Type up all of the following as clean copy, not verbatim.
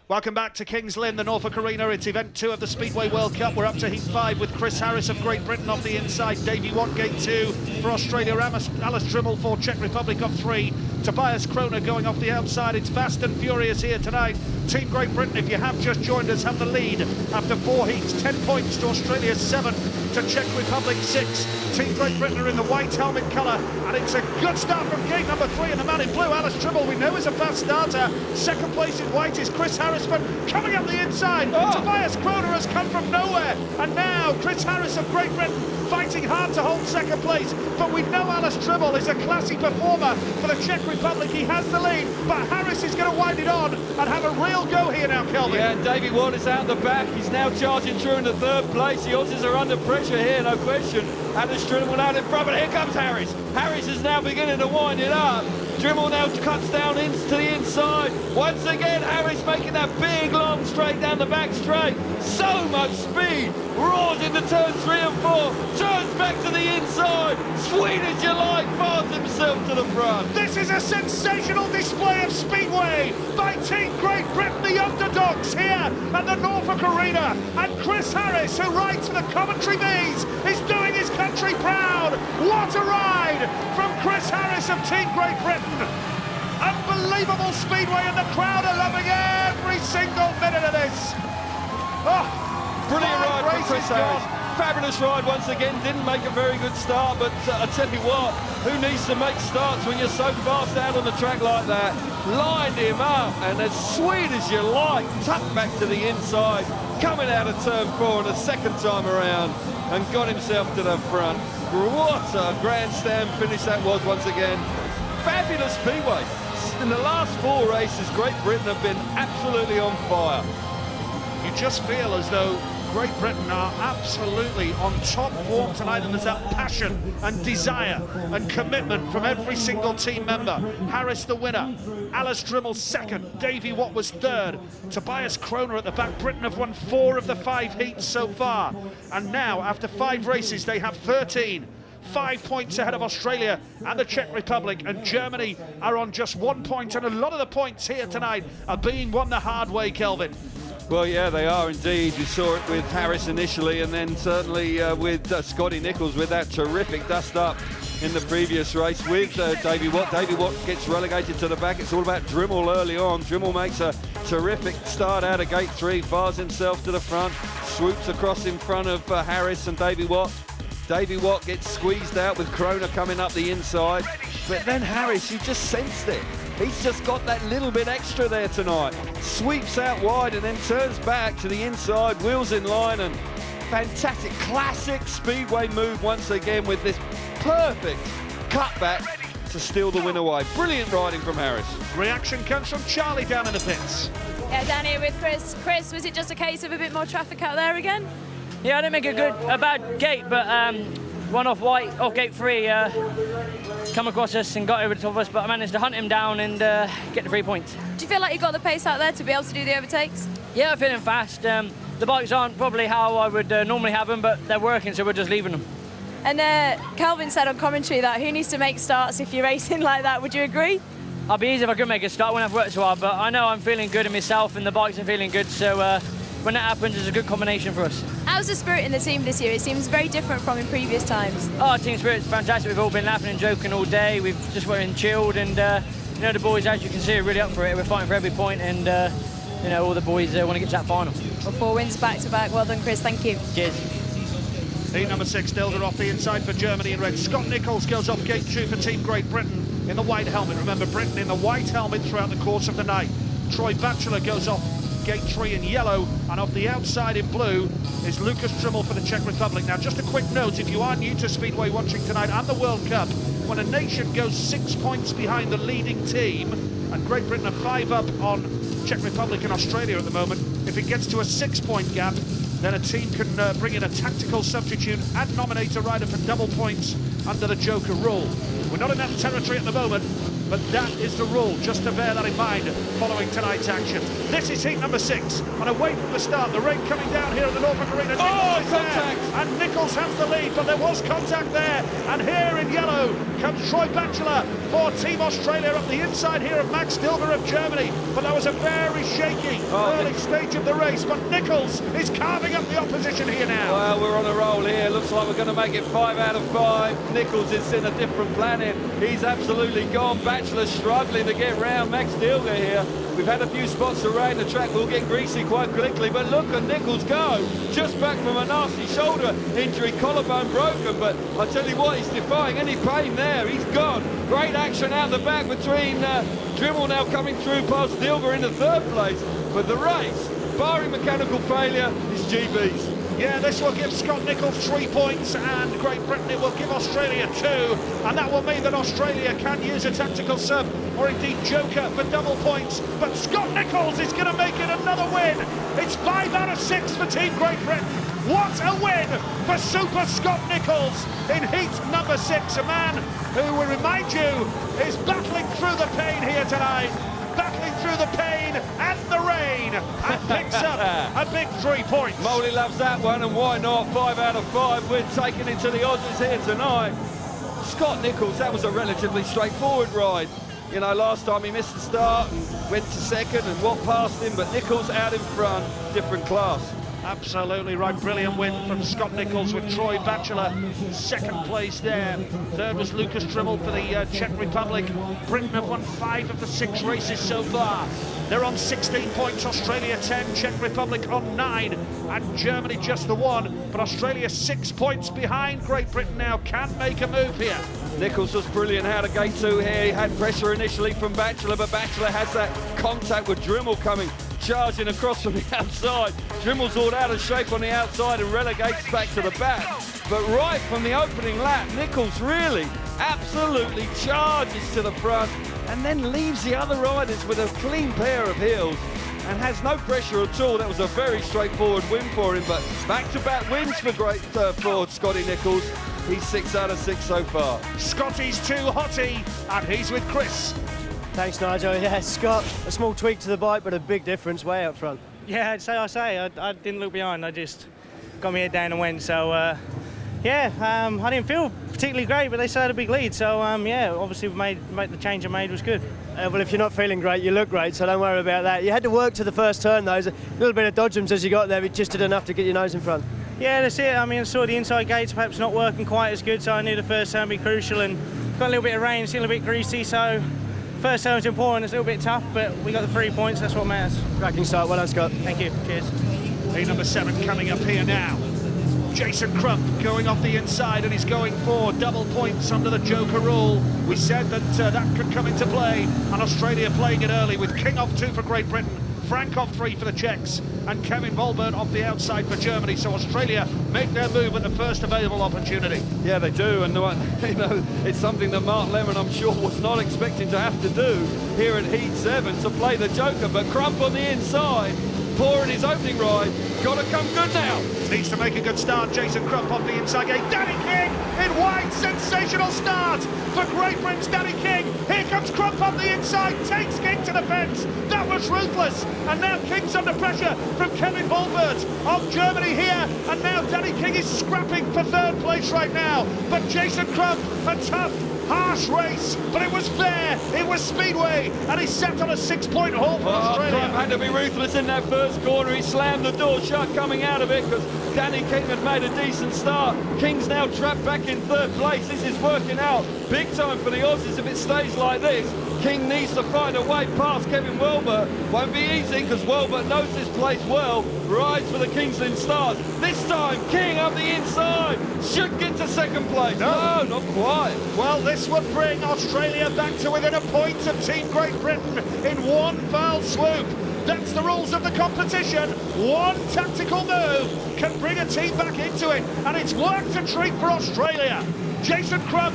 Welcome back to King's Lynn, the Norfolk Arena. It's event 2 of the Speedway World Cup. We're up to heat 5 with Chris Harris of Great Britain off the inside, Davey Watt gate 2 for Australia, Alice Dryml for Czech Republic off 3, Tobias Kroner going off the outside. It's fast and furious here tonight. Team Great Britain, if you have just joined us, have the lead after 4 heats. 10 points to Australia, 7 to Czech Republic, 6. Team Great Britain are in the white helmet colour, and it's a good start from gate number 3, and the man in blue, Alice Dryml, we know is a fast starter. Second place in white is Chris Harris, but coming up the inside, Tobias Kroner has come from nowhere, and now Chris Harris of Great Britain fighting hard to hold second place, but we know Alice Dryml is a classy performer for the Czech Republic. He has the lead, but Harris is going to wind it on and have a real go here now, Kelvin. Yeah, Davey Watt is out the back. He's now charging through into third place. The Aussies are under pressure here, no question. Alice Dryml out in front, but here comes Harris. Harris is now beginning to wind it up. Dryml now cuts down into the inside. Once again, Harris making that big, long straight down the back straight. So much speed. Roars into turns 3 and 4. Turns back to the inside. Sweet as you like, fires himself to the front. This is a sensational display of speedway by Team Great Britain, the underdogs here at the Norfolk Arena. And Chris Harris, who rides for the Coventry Bees, is doing his country proud. What a ride from Chris Harris of Team Great Britain. Unbelievable speedway, and the crowd are loving every single minute of this. Brilliant ride from Chris Harris. Fabulous ride once again. Didn't make a very good start, but I tell you what, who needs to make starts when you're so fast out on the track like that? Lined him up, and as sweet as you like, tucked back to the inside, coming out of turn 4 and a second time around, and got himself to the front. What a grandstand finish that was once again. Fabulous speedway. In the last 4 races, Great Britain have been absolutely on fire. You just feel as though Great Britain are absolutely on top form tonight, and there's that passion and desire and commitment from every single team member. Harris the winner, Alice Dryml second, Davey Watt was third, Tobias Kroner at the back. Britain have won 4 of the 5 heats so far, and now after 5 races they have 13. 5 points ahead of Australia and the Czech Republic, and Germany are on just 1 point, and a lot of the points here tonight are being won the hard way, Kelvin. Well, yeah, they are indeed. You saw it with Harris initially, and then certainly with Scotty Nicholls with that terrific dust-up in the previous race with Davey Watt. Davey Watt gets relegated to the back. It's all about Dryml early on. Dryml makes a terrific start out of gate 3, fires himself to the front, swoops across in front of Harris and Davey Watt. Davey Watt gets squeezed out with Kroner coming up the inside, but then Harris, you just sensed it. He's just got that little bit extra there tonight. Sweeps out wide and then turns back to the inside, wheels in line, and fantastic, classic speedway move once again with this perfect cutback to steal the win away. Brilliant riding from Harris. Reaction comes from Charlie down in the pits. Yeah, down here with Chris. Chris, was it just a case of a bit more traffic out there again? Yeah, I didn't make a bad gate, but one off white, off gate 3, come across us and got over the top of us, but I managed to hunt him down and get the 3 points. Do you feel like you got the pace out there to be able to do the overtakes? Yeah, I'm feeling fast. The bikes aren't probably how I would normally have them, but they're working, so we're just leaving them. And Kelvin said on commentary that who needs to make starts if you're racing like that? Would you agree? I'd be easy if I could make a start when I've worked so hard, but I know I'm feeling good in myself and the bikes are feeling good, so when that happens, it's a good combination for us. How's the spirit in the team this year? It seems very different from in previous times. Oh, team spirit's fantastic. We've all been laughing and joking all day. We've just been chilled, and you know, the boys, as you can see, are really up for it. We're fighting for every point, and you know, all the boys want to get to that final. Well, 4 wins back to back. Well done, Chris. Thank you. Cheers. Heat number 6, Dilger off the inside for Germany in red. Scott Nicholls goes off gate 2 for Team Great Britain in the white helmet. Remember, Britain in the white helmet throughout the course of the night. Troy Batchelor goes off gate 3 in yellow, and off the outside in blue is Lukas Dryml for the Czech Republic. Now, just a quick note, if you are new to Speedway watching tonight and the World Cup, when a nation goes 6 points behind the leading team, and Great Britain are 5 up on Czech Republic and Australia at the moment, if it gets to a 6-point gap, then a team can bring in a tactical substitute and nominate a rider for double points under the Joker rule. We're not in that territory at the moment, but that is the rule, just to bear that in mind following tonight's action. This is heat number 6, and away from the start, the rain coming down here at the Norfolk Arena. Oh, contact! And Nicholls has the lead, but there was contact there, and here in yellow comes Troy Batchelor for Team Australia up the inside here of Max Dilger of Germany, but that was a very shaky early stage of the race, but Nicholls is carving up the opposition here now. Well, we're on a roll here. Looks like we're going to make it 5 out of 5. Nicholls is in a different planet. He's absolutely gone. Batchelor struggling to get round Max Dilger here. We've had a few spots around the track. We'll get greasy quite quickly, but look at Nicholls go. Just back from a nasty shoulder injury, collarbone broken, but I tell you what, he's defying any pain there. He's gone. Great action out the back between Dryml now coming through past Dilger into 3rd place. But the race, barring mechanical failure, is GB's. Yeah, this will give Scott Nicholls 3 points, and Great Britain it will give Australia 2, and that will mean that Australia can use a tactical sub or indeed joker for double points. But Scott Nicholls is going to make it another win. It's 5 out of 6 for Team Great Britain. What a win for Super Scott Nicholls in heat number 6, a man who, we remind you, is battling through the pain here tonight. Battling through the pain and the rain, and picks up a big 3 points. Molly loves that one, and why not? 5 out of 5. We're taking it to the Aussies here tonight. Scott Nicholls, that was a relatively straightforward ride. You know, last time he missed the start and went to 2nd and walked past him, but Nicholls out in front, different class. Absolutely right, brilliant win from Scott Nicholls with Troy Batchelor 2nd place there. 3rd was Lukas Dryml for the Czech Republic. Britain have won 5 of the 6 races so far. They're on 16 points, Australia 10, Czech Republic on 9, and Germany just the 1. But Australia 6 points behind Great Britain now, can make a move here. Nicholls was brilliant out of gate 2 here. He had pressure initially from Batchelor, but Batchelor has that contact with Dryml coming, charging across from the outside. Dryml's all out of shape on the outside and relegates back to the back. But right from the opening lap, Nicholls really absolutely charges to the front and then leaves the other riders with a clean pair of heels and has no pressure at all. That was a very straightforward win for him, but back-to-back wins for Scotty Nicholls. He's 6 out of 6 so far. Scotty's too hotty, and he's with Chris. Thanks, Nigel. Yeah, Scott, a small tweak to the bike, but a big difference way up front. Yeah, I didn't look behind. I just got my head down and went. So, I didn't feel particularly great, but they still had a big lead. So, obviously the change I made was good. Well, if you're not feeling great, you look great, so don't worry about that. You had to work to the first turn, though. There's a little bit of dodgems as you got there, but just did enough to get your nose in front. Yeah, that's it. I mean, I saw the inside gates perhaps not working quite as good, so I knew the first turn would be crucial, and got a little bit of rain, still a bit greasy, so first turn was important. It's a little bit tough, but we got the 3 points, that's what matters. Cracking start, well done, Scott. Thank you, cheers. Heat number 7 coming up here now. Jason Crump going off the inside, and he's going for double points under the Joker rule. We said that that could come into play, and Australia playing it early with King off 2 for Great Britain, Frank off 3 for the Czechs, and Kevin Woelbert off the outside for Germany. So Australia make their move at the first available opportunity. Yeah, they do, and it's something that Mark Lemon, I'm sure, was not expecting to have to do here at Heat 7, to play the Joker. But Crump on the inside, poor in his opening ride, got to come good now. Needs to make a good start. Jason Crump off the inside gate. Danny King in wide, sensational start for Great Britain's Danny King. Here comes Crump off the inside, takes King to the fence. That was ruthless, and now King's under pressure from Kevin Woelbert of Germany here, and now Danny King is scrapping for 3rd place right now. But Jason Crump, a tough, harsh race, but it was fair, it was Speedway, and he sat on a 6-point haul for Australia. Crump had to be ruthless in that first corner. He slammed the door shut coming out of it because Danny King had made a decent start. King's now trapped back in 3rd place. This is working out big time for the Aussies if it stays like this. King needs to find a way past Kevin Woelbert. Won't be easy because Woelbert knows this place well. Rides for the Kingsland Stars. This time, King up the inside. Should get to 2nd place. No, not quite. Well, this would bring Australia back to within a point of Team Great Britain in one foul swoop. That's the rules of the competition. One tactical move can bring a team back into it, and it's worked a treat for Australia. Jason Crump,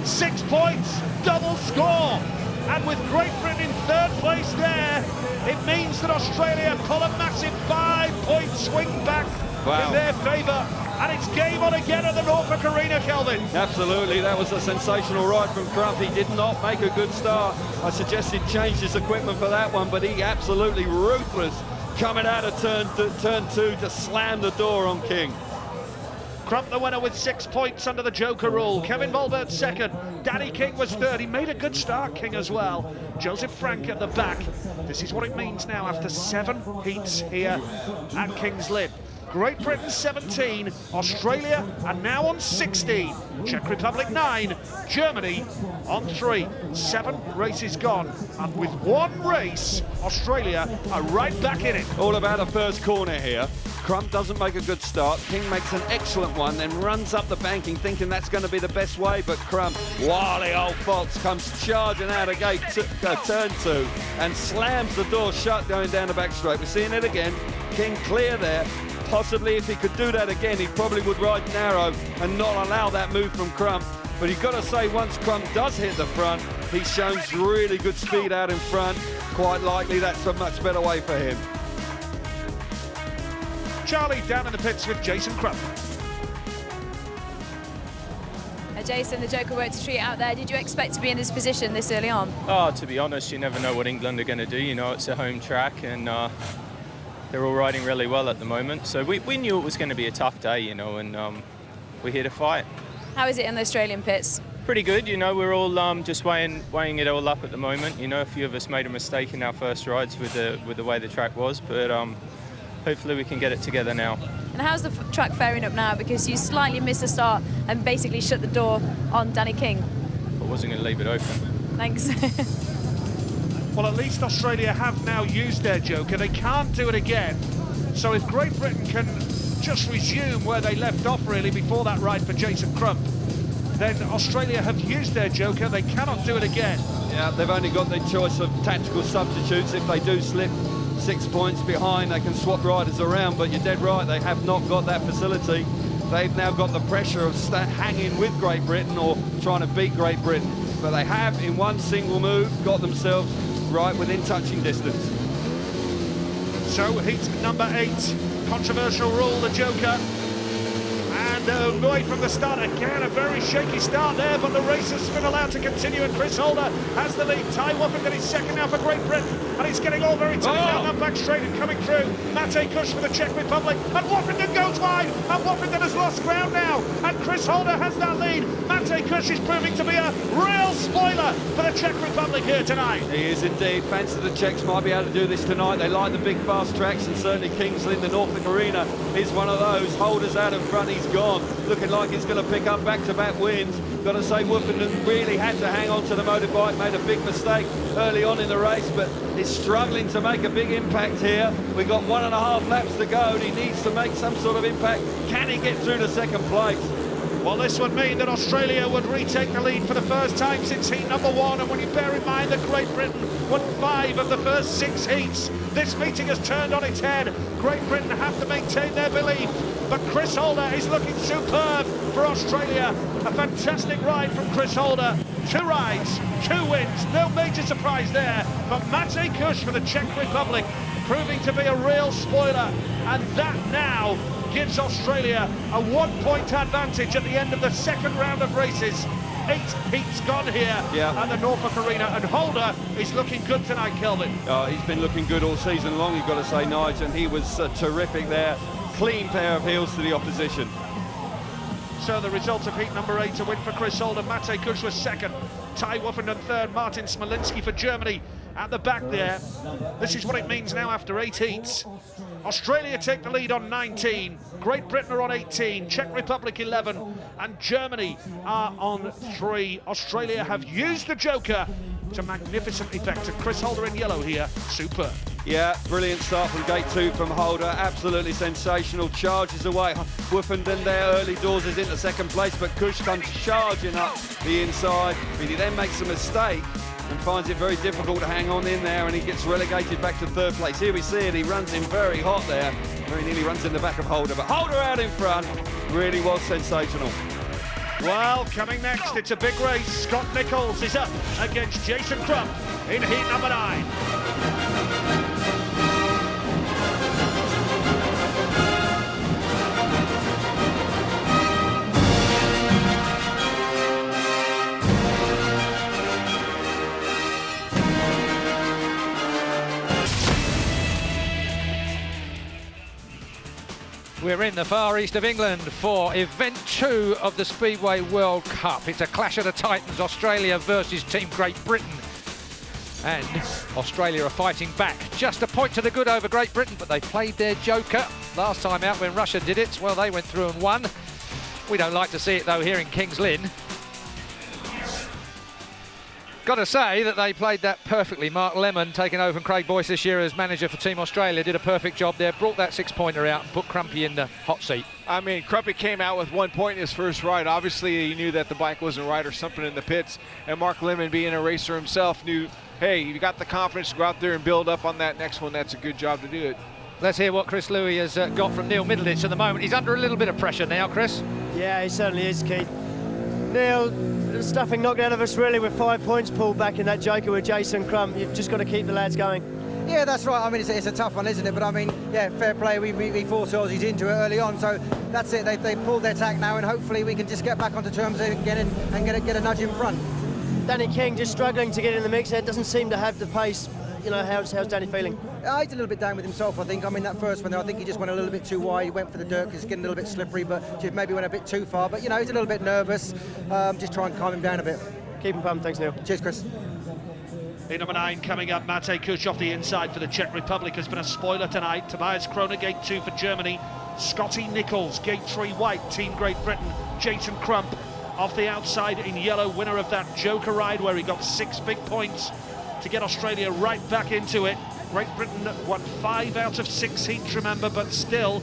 6 points, double score. And with Great Britain in 3rd place there, it means that Australia pull a massive 5-point swing back in their favour. and it's game on again at the Norfolk Arena, Kelvin. Absolutely, that was a sensational ride from Crump. He did not make a good start. I suggested change his equipment for that one, but he absolutely ruthless coming out of turn two to slam the door on King. Crump the winner with 6 points under the Joker rule. Kevin Woelbert second. Danny King was third. He made a good start, King, as well. Josef Francz at the back. This is what it means now after 7 heats here at King's Lynn. Great Britain 17, Australia are now on 16, Czech Republic 9, Germany on 3. 7 races gone, and with 1 race, Australia are right back in it. All about the first corner here. Crump doesn't make a good start. King makes an excellent one, then runs up the banking thinking that's going to be the best way, but Crump, wily old fox, comes charging out of gate turn 2 and slams the door shut going down the back straight. We're seeing it again. King clear there. Possibly if he could do that again, he probably would ride narrow and not allow that move from Crump. But you've got to say, once Crump does hit the front, he shows really good speed out in front. Quite likely that's a much better way for him. Charlie down in the pits with Jason Crump. Jason, the Joker worked a treat out there. Did you expect to be in this position this early on? Oh, to be honest, you never know what England are going to do. You know, it's a home track, and they're all riding really well at the moment. So we knew it was going to be a tough day, you know, and we're here to fight. How is it in the Australian pits? Pretty good, you know. We're all just weighing it all up at the moment. You know, a few of us made a mistake in our first rides with the way the track was, but hopefully we can get it together now. And how's the track faring up now? Because you slightly missed the start and basically shut the door on Danny King. I wasn't going to leave it open. Thanks. Well, at least Australia have now used their Joker. They can't do it again. So if Great Britain can just resume where they left off, really, before that ride for Jason Crump, then Australia have used their Joker. They cannot do it again. Yeah, they've only got their choice of tactical substitutes. If they do slip 6 points behind, they can swap riders around, but you're dead right, they have not got that facility. They've now got the pressure of hanging with Great Britain or trying to beat Great Britain, but they have, in one single move, got themselves right within touching distance. So heat number 8, controversial rule, the Joker. And away from the start again, a very shaky start there, but the race has been allowed to continue, and Chris Holder has the lead. Tai Woffinden is second now for Great Britain, and he's getting all very tight down that back straight and coming through. Matej Kus for the Czech Republic, and Woffinden goes wide, and Woffinden has lost ground now, and Chris Holder has that lead. Matej Kus is proving to be a real spoiler for the Czech Republic here tonight. He is indeed. Fancy the Czechs might be able to do this tonight. They like the big fast tracks, and certainly King's Lynn, the Norfolk Arena, is one of those. Holder's out in front, he's gone. Looking like he's going to pick up back-to-back wins. Got to say, Woffinden really had to hang on to the motorbike, made a big mistake early on in the race, but is struggling to make a big impact here. We've got 1.5 laps to go, and he needs to make some sort of impact. Can he get through to second place? Well, this would mean that Australia would retake the lead for the first time since heat number 1, and when you bear in mind that Great Britain won 5 of the first 6 heats, this meeting has turned on its head. Great Britain have to maintain their belief, but Chris Holder is looking superb for Australia. A fantastic ride from Chris Holder. 2 rides, 2 wins, no major surprise there, but Matej Kus for the Czech Republic proving to be a real spoiler, and that now gives Australia a 1-point advantage at the end of the second round of races. 8 heats gone here at the Norfolk Arena, and Holder is looking good tonight, Kelvin. He's been looking good all season long, you've got to say, Nigel, and he was terrific there. Clean pair of heels to the opposition. So the result of heat number 8, a win for Chris Holder. Matej Kus was second, Tai Woffinden third, Martin Smolinski for Germany at the back there. This is what it means now after 8 heats. Australia take the lead on 19, Great Britain are on 18, Czech Republic 11, and Germany are on 3. Australia have used the Joker to magnificent effect, and Chris Holder in yellow here, superb. Yeah, brilliant start from gate 2 from Holder, absolutely sensational, charges away. Woffinden there, early doors is into second place, but Kush comes charging up the inside, but he then makes a mistake and finds it very difficult to hang on in there, and he gets relegated back to third place. Here we see it, he runs in very hot there, very nearly runs in the back of Holder, but Holder out in front really was sensational. Well, coming next, it's a big race. Scott Nicholls is up against Jason Crump in heat number 9. We're in the far east of England for event 2 of the Speedway World Cup. It's a clash of the titans, Australia versus Team Great Britain. And Australia are fighting back. Just a point to the good over Great Britain, but they played their joker last time out when Russia did it. Well, they went through and won. We don't like to see it, though, here in King's Lynn. Got to say that they played that perfectly. Mark Lemon, taking over from Craig Boyce this year as manager for Team Australia, did a perfect job there, brought that 6-pointer out and put Crumpy in the hot seat. I mean, Crumpy came out with 1 point in his first ride. Obviously, he knew that the bike wasn't right or something in the pits. And Mark Lemon, being a racer himself, knew, hey, you got the confidence to go out there and build up on that next one. That's a good job to do it. Let's hear what Chris Louis has got from Neil Middleditch at the moment. He's under a little bit of pressure now, Chris. Yeah, he certainly is, Keith. Neil, stuffing knocked out of us really with 5 points pulled back in that joker with Jason Crump. You've just got to keep the lads going. Yeah, that's right. I mean, it's a tough one, isn't it? But I mean, yeah, fair play. We forced Aussies into it early on, so that's it. They pulled their tack now, and hopefully we can just get back onto terms again and get a nudge in front. Danny King just struggling to get in the mix there. Doesn't seem to have the pace. You know, how's Danny feeling? He's a little bit down with himself, I think. I mean, that first one there, I think he just went a little bit too wide. He went for the dirt because it's getting a little bit slippery, but just maybe went a bit too far. But, you know, he's a little bit nervous. Just try and calm him down a bit. Keep him pumped. Thanks, Neil. Cheers, Chris. In number 9 coming up, Matej Kus off the inside for the Czech Republic has been a spoiler tonight. Tobias Kroner, gate 2 for Germany. Scotty Nicholls, gate 3 white, Team Great Britain. Jason Crump off the outside in yellow, winner of that joker ride where he got 6 big points to get Australia right back into it. Great Britain won 5 out of 6 heats, remember, but still,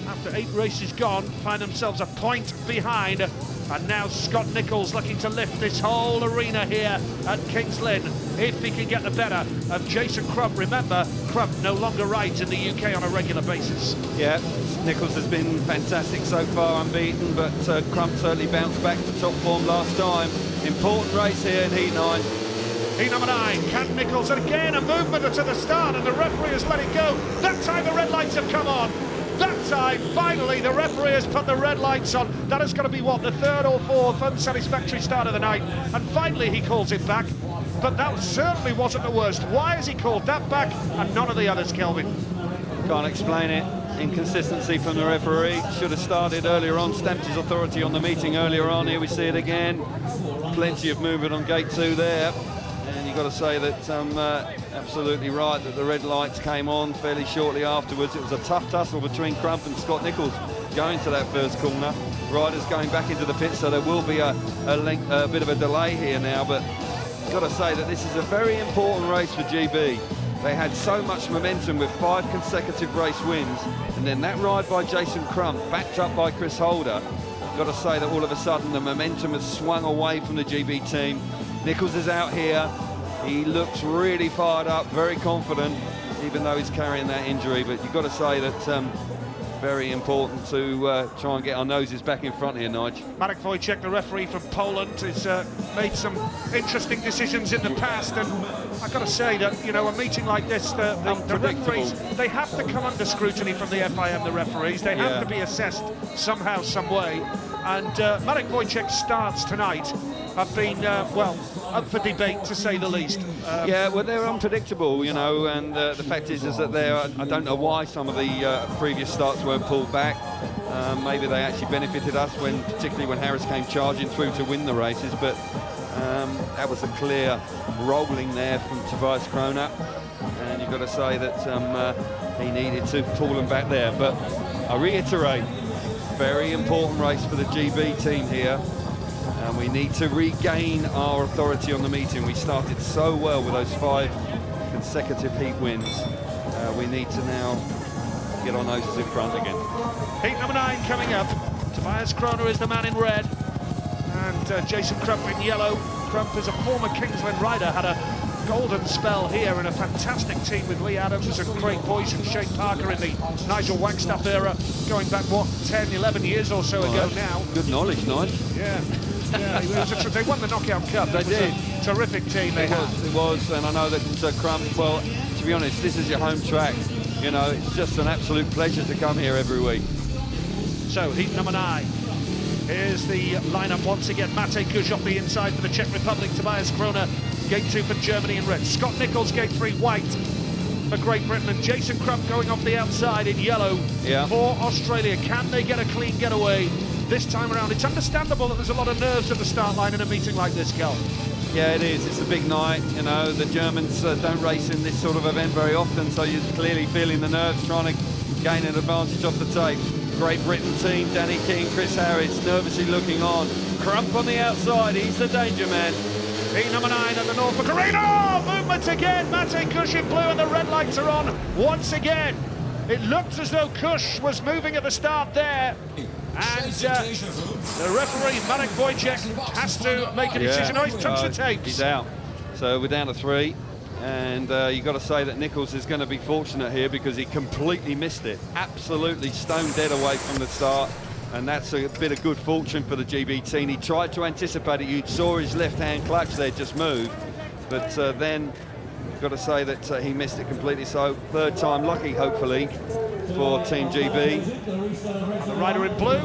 after 8 races gone, find themselves a point behind. And now Scott Nicholls looking to lift this whole arena here at King's Lynn, if he can get the better of Jason Crump. Remember, Crump no longer rides in the UK on a regular basis. Yeah, Nicholls has been fantastic so far, unbeaten, but Crump certainly bounced back to top form last time. Important race here in Heat 9. Heat number 9, Cat Nicholls, and again a movement to the start, and the referee has let it go. That time the red lights have come on. That time, finally, the referee has put the red lights on. That is going to be, what, the 3rd or 4th unsatisfactory start of the night. And finally he calls it back. But that certainly wasn't the worst. Why has he called that back and none of the others, Kelvin? Can't explain it. Inconsistency from the referee. Should have started earlier on, stamped his authority on the meeting earlier on. Here we see it again. Plenty of movement on gate 2 there. And you've got to say that absolutely right that the red lights came on fairly shortly afterwards. It was a tough tussle between Crump and Scott Nicholls going to that first corner. Riders going back into the pit, so there will be a bit of a delay here now. But you've got to say that this is a very important race for GB. They had so much momentum with 5 consecutive race wins, and then that ride by Jason Crump, backed up by Chris Holder. You've got to say that all of a sudden the momentum has swung away from the GB team. Nicholls is out here. He looks really fired up, very confident, even though he's carrying that injury. But you've got to say that very important to try and get our noses back in front here, Nigel. Marek Wojciech, the referee from Poland, has made some interesting decisions in the past, and I've got to say that, you know, a meeting like this, the referees, they have to come under scrutiny from the FIM, the referees. They have to be assessed somehow, some way. And Marek Wojciech's starts tonight have been, well, up for debate, to say the least. Yeah, well, they're unpredictable, you know, and the fact is that I don't know why some of the previous starts weren't pulled back. Maybe they actually benefited us, particularly when Harris came charging through to win the races, but that was a clear rolling there from Tobias Kroner, and you've got to say that he needed to pull them back there. But I reiterate, very important race for the GB team here. And we need to regain our authority on the meeting. We started so well with those 5 consecutive heat wins. We need to now get our noses in front again. Heat number 9 coming up. Tobias Kroner is the man in red, and Jason Crump in yellow. Crump is a former King's Lynn rider, had a golden spell here in a fantastic team with Lee Adams and Craig Boyce and Shane Parker in the Nigel Wagstaff era, going back, what, 10, 11 years or so ago now. Good knowledge, Nigel. Yeah. Yeah, they won the Knockout Cup. They did. A terrific team they had. It was, and I know that Crump, well, to be honest, this is your home track. You know, it's just an absolute pleasure to come here every week. So, heat number 9. Here's the lineup once again. Matej Kus off the inside for the Czech Republic. Tobias Kroner, gate 2 for Germany in red. Scott Nicholls, gate 3 white. for Great Britain, and Jason Crump going off the outside in yellow for Australia. Can they get a clean getaway this time around? It's understandable that there's a lot of nerves at the start line in a meeting like this, Kel. Yeah, it is. It's a big night. You know, the Germans don't race in this sort of event very often, so you're clearly feeling the nerves, trying to gain an advantage off the tape. Great Britain team, Danny King, Chris Harris, nervously looking on. Crump on the outside, he's the danger man. Heat number 9 at the Norfolk Arena. Movement again. Matej Kus in blue, and the red lights are on once again. It looked as though Kus was moving at the start there. And the referee, Marek Wojciech, has to make a decision. Oh, he's touched the tapes. He's out. So we're down to 3. And you've got to say that Nicholls is going to be fortunate here because he completely missed it. Absolutely stone dead away from the start. And that's a bit of good fortune for the GB team. He tried to anticipate it. You saw his left-hand clutch there just move. But then you've got to say that he missed it completely. So third time lucky, hopefully, for Team GB. And the rider in blue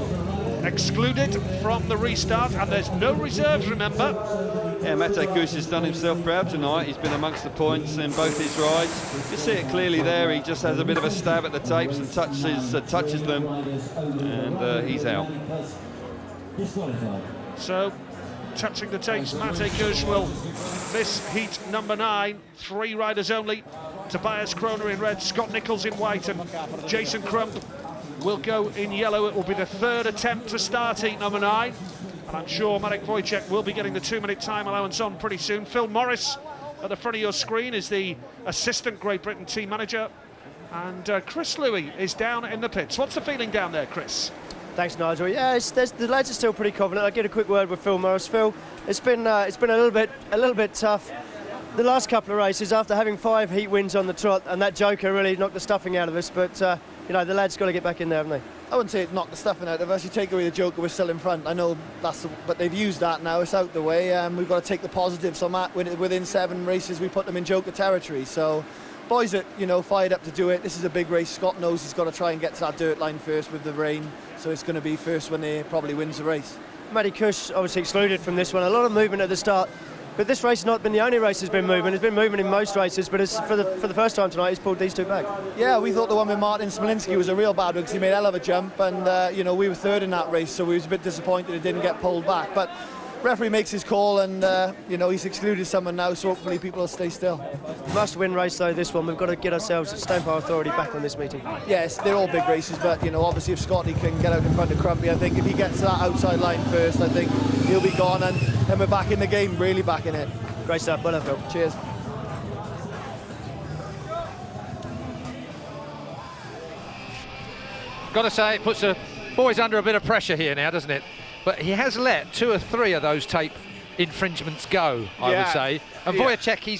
excluded from the restart, and there's no reserves, remember. Yeah, Matej Kus has done himself proud tonight. He's been amongst the points in both his rides. You see it clearly there. He just has a bit of a stab at the tapes and touches them, and he's out. So, touching the tapes, Matej Kus will miss heat number 9. 3 riders only. Tobias Kroner in red, Scott Nicholls in white, and Jason Crump will go in yellow. It will be the 3rd attempt to start heat number 9. And I'm sure Marek Wojciech will be getting the 2-minute time allowance on pretty soon. Phil Morris at the front of your screen is the assistant Great Britain team manager. And Chris Louis is down in the pits. What's the feeling down there, Chris? Thanks, Nigel. Yeah, the lads are still pretty confident. I'll get a quick word with Phil Morris. Phil, it's been a little bit tough. The last couple of races, after having 5 heat wins on the trot, and that Joker really knocked the stuffing out of us. But you know, the lads got to get back in there, haven't they? I wouldn't say it knocked the stuffing out of us. You take away the Joker, we're still in front. I know but they've used that now. It's out the way. We've got to take the positives on that. Within 7 races, we put them in Joker territory. So, boys are fired up to do it. This is a big race. Scott knows he's got to try and get to that dirt line first with the rain. So it's going to be first when he probably wins the race. Matej Kus obviously excluded from this one. A lot of movement at the start. But this race has not been the only race that's been moving. It's been moving in most races, but for the first time tonight, he's pulled these 2 back. Yeah, we thought the one with Martin Smolinski was a real bad one because he made a hell of a jump, and we were 3rd in that race, so we was a bit disappointed it didn't get pulled back. But referee makes his call, and he's excluded someone now, so hopefully people will stay still. Must-win race though. This one, we've got to get ourselves at Stampower Authority back on this meeting. Yes, they're all big races, but obviously if Scotty can get out in front of Crumpy, I think if he gets to that outside line first, I think he'll be gone, and then we're back in the game, really back in it. Great stuff. Well done, Phil. Cheers. Got to say, it puts the boys under a bit of pressure here now, doesn't it? But he has let 2 or 3 of those tape infringements go, I would say. And Wojciech, he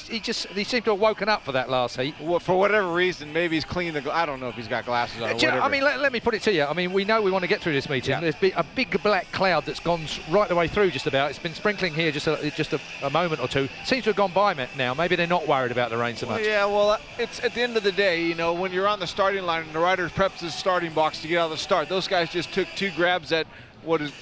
seemed to have woken up for that last heat. Well, for whatever reason, maybe he's cleaned the. I don't know if he's got glasses on. I mean, let me put it to you. I mean, we know we want to get through this meeting. There's been a big black cloud that's gone right the way through. Just about. It's been sprinkling here just a moment or two. Seems to have gone by now. Maybe they're not worried about the rain so much. Yeah, well, it's at the end of the day, when you're on the starting line and the rider preps his starting box to get out of the start, those guys just took 2 grabs at what is,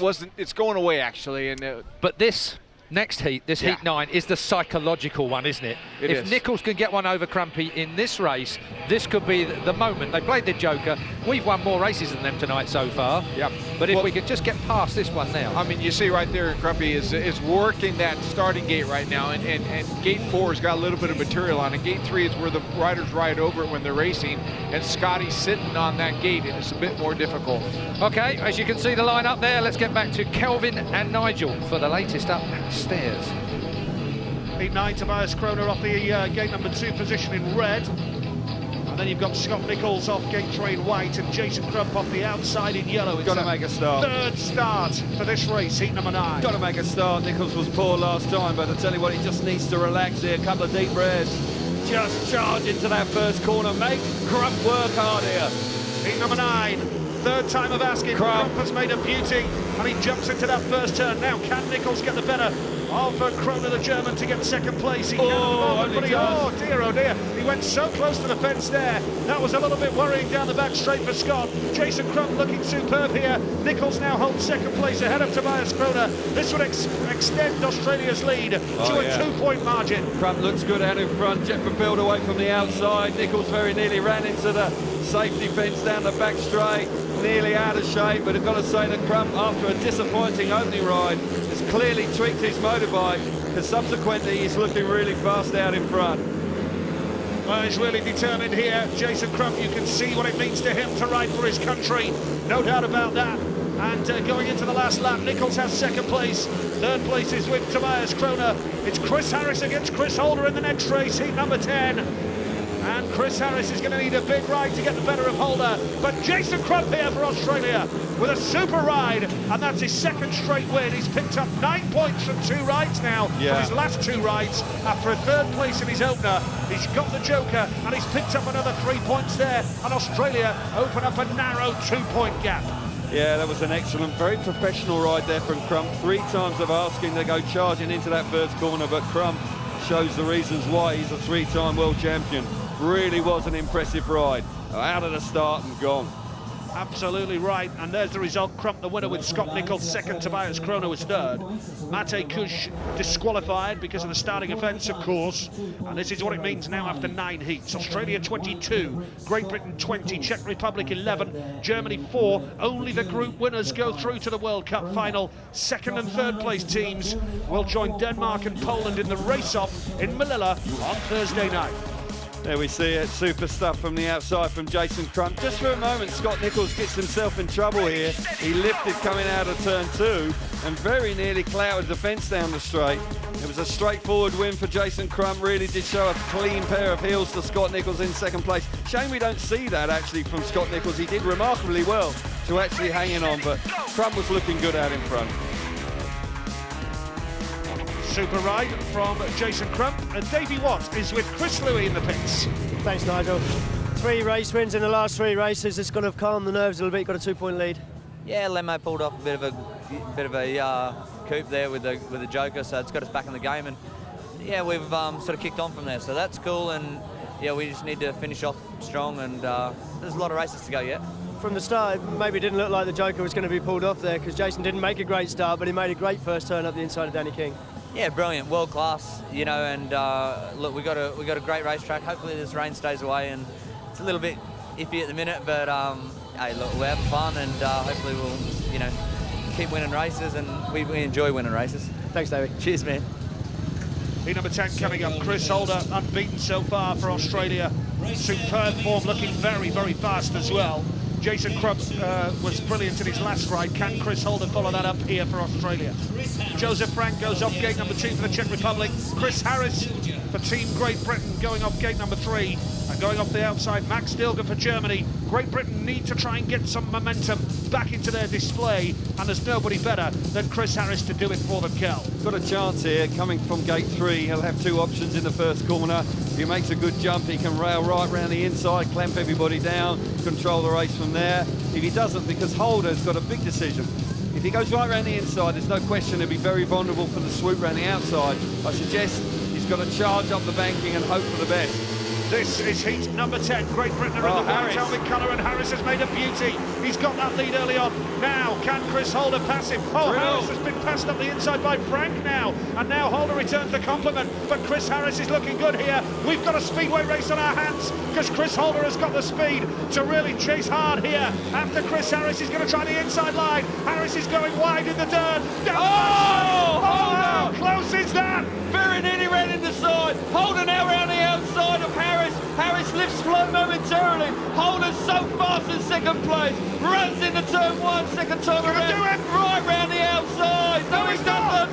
wasn't. It's going away actually, and. But this. Next heat, this heat 9, is the psychological one, isn't it? If Nicholls can get one over Crumpy in this race, this could be the moment. They played the Joker. We've won more races than them tonight so far. Yep. But if we could just get past this one now. I mean, you see right there, Crumpy is working that starting gate right now, and gate 4 has got a little bit of material on it. Gate 3 is where the riders ride over it when they're racing, and Scotty's sitting on that gate, and it's a bit more difficult. Okay, as you can see the line up there, let's get back to Kelvin and Nigel for the latest upstairs. Heat 9, Tobias Kroner off the gate number 2 position in red. And then you've got Scott Nicholls off gate 3 in white, and Jason Crump off the outside in yellow. It's got to make a start. 3rd start for this race, heat number 9. Got to make a start. Nicholls was poor last time, but I tell you what, he just needs to relax here. A couple of deep breaths. Just charge into that first corner. Make Crump work hard here. Heat number 9. 3rd time of asking. Crump has made a beauty, and he jumps into that first turn. Now, can Nicholls get the better of Kroner, the German, to get second place. He can at the moment, but oh dear, he went so close to the fence there. That was a little bit worrying down the back straight for Scott. Jason Crump looking superb here. Nicholls now holds second place ahead of Tobias Kroner. This would extend Australia's lead to a 2-point margin. Crump looks good out in front. Jet propelled away from the outside. Nicholls very nearly ran into the safety fence down the back straight. Nearly out of shape, but I've got to say that Crump, after a disappointing opening ride, has clearly tweaked his motorbike, because subsequently he's looking really fast out in front. Well, he's really determined here. Jason Crump, you can see what it means to him to ride for his country. No doubt about that. And going into the last lap, Nicholls has second place. Third place is with Tobias Kroner. It's Chris Harris against Chris Holder in the next race, heat number 10. And Chris Harris is going to need a big ride to get the better of Holder. But Jason Crump here for Australia with a super ride, and that's his second straight win. He's picked up 9 points from 2 rides now, from his last 2 rides. After a third place in his opener, he's got the joker, and he's picked up another 3 points there. And Australia open up a narrow 2-point gap. Yeah, that was an excellent, very professional ride there from Crump. 3 times of asking to go charging into that first corner, but Crump shows the reasons why he's a 3-time world champion. Really was an impressive ride. Out of the start and gone. Absolutely right, and there's the result. Crump the winner with Scott Nicholls second, Tobias Kroner was third. Matej Kus disqualified because of the starting offence, of course, and this is what it means now after 9 heats. Australia 22, Great Britain 20, Czech Republic 11, Germany 4. Only the group winners go through to the World Cup final. Second and third place teams will join Denmark and Poland in the race-off in Manila on Thursday night. There we see it, super stuff from the outside from Jason Crump. Just for a moment, Scott Nicholls gets himself in trouble here. He lifted coming out of turn 2 and very nearly clouted the fence down the straight. It was a straightforward win for Jason Crump, really did show a clean pair of heels to Scott Nicholls in second place. Shame we don't see that actually from Scott Nicholls. He did remarkably well to actually hanging on, but Crump was looking good out in front. Super ride from Jason Crump, and Davey Watt is with Chris Louis in the pits. Thanks, Nigel. 3 race wins in the last 3 races. It's going to calm the nerves a little bit. Got a 2-point lead. Yeah, Lemo pulled off a bit of a coup there with the joker, so it's got us back in the game, and yeah, we've sort of kicked on from there, so that's cool. And yeah, we just need to finish off strong, and there's a lot of races to go yet. From the start, it maybe didn't look like the joker was going to be pulled off there, because Jason didn't make a great start, but he made a great first turn up the inside of Danny King. Yeah, brilliant, world class, you know, and look, we got a great racetrack. Hopefully this rain stays away, and it's a little bit iffy at the minute, but hey, look, we're having fun, and hopefully we'll, you know, keep winning races, and we enjoy winning races. Thanks, David. Cheers, man. Heat number 10 coming up. Chris Holder unbeaten so far for Australia. Superb form, looking very, very fast as well. Jason Crump was brilliant in his last ride. Can Chris Holder follow that up here for Australia? Josef Francz goes off gate number 2 for the Czech Republic. Chris Harris for Team Great Britain going off gate number 3. And going off the outside, Max Dilger for Germany. Great Britain need to try and get some momentum back into their display, and there's nobody better than Chris Harris to do it for them, Kel. Got a chance here, coming from gate 3. He'll have 2 options in the first corner. If he makes a good jump, he can rail right round the inside, clamp everybody down, control the race from there. If he doesn't, because Holder's got a big decision. If he goes right round the inside, there's no question he'll be very vulnerable for the swoop round the outside. I suggest he's got to charge up the banking and hope for the best. This is heat number 10. Great Britain are in the white helmet colour, and Harris has made a beauty. He's got that lead early on. Now, can Chris Holder pass him? Oh, Harris has been passed up the inside by Frank now. And now Holder returns the compliment. But Chris Harris is looking good here. We've got a Speedway race on our hands, because Chris Holder has got the speed to really chase hard here. After Chris Harris is going to try the inside line. Harris is going wide in the dirt. How close is that? Very nearly ran in the side. Holder now around the outside of Harris. Harris lifts slow momentarily. Holder's so fast in second place. Runs into turn 1, second time around. Right round the outside. No, he doesn't.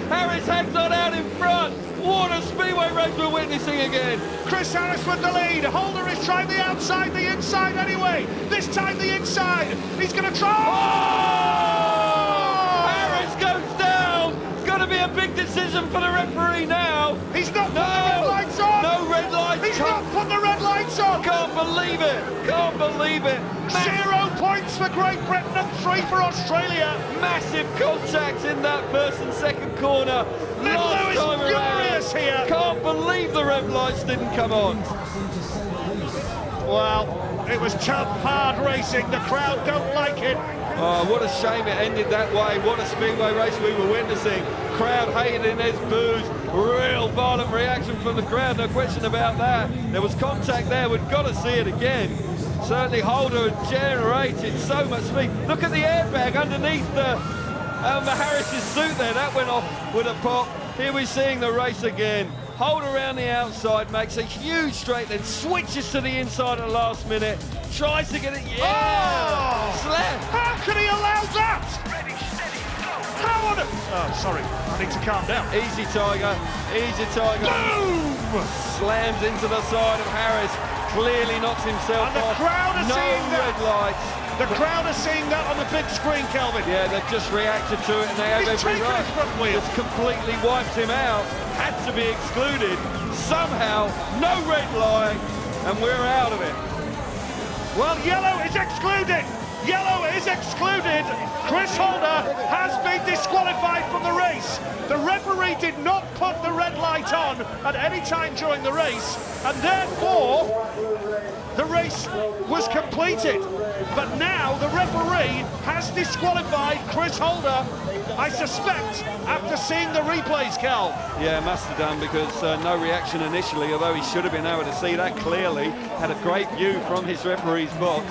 Harris hangs on out in front. What a Speedway race we're witnessing again. Chris Harris with the lead. Holder is trying the outside, the inside anyway. This time the inside. He's going to try. Harris goes down. Going to be a big decision for the referee now. He's not put the red lights on. No red lights. He's not put the red lights on. Can't believe it! Can't believe it! 0 points for Great Britain and 3 for Australia. Massive contact in that first and second corner. Lynn is furious here. Can't believe the red lights didn't come on. Well, it was tough, hard racing. The crowd don't like it. Oh, what a shame it ended that way. What a speedway race we were witnessing. Crowd hating there's boos. Real violent reaction from the crowd, no question about that. There was contact there. We've got to see it again. Certainly Holder generated so much speed. Look at the airbag underneath Harris's suit there. That went off with a pop. Here we're seeing the race again. Hold around the outside, makes a huge straight, then switches to the inside at the last minute. Tries to get it, slam. How could he allow that? How on it? Oh, sorry, I need to calm down. Easy, Tiger, easy, Tiger. Boom! Slams into the side of Harris, clearly knocks himself off. And the crowd are seeing that. No red lights. The crowd are seeing that on the big screen, Kelvin. Yeah, they've just reacted to it and they have every right. It's completely wiped him out. Had to be excluded. Somehow, no red line, and we're out of it. Well, yellow is excluded. Yellow is excluded. Chris Holder has been disqualified from the race. The referee did not put the red light on at any time during the race, and therefore the race was completed. But now the referee has disqualified Chris Holder, I suspect, after seeing the replays, Cal. Yeah, must have done, because no reaction initially, although he should have been able to see that clearly. Had a great view from his referee's box.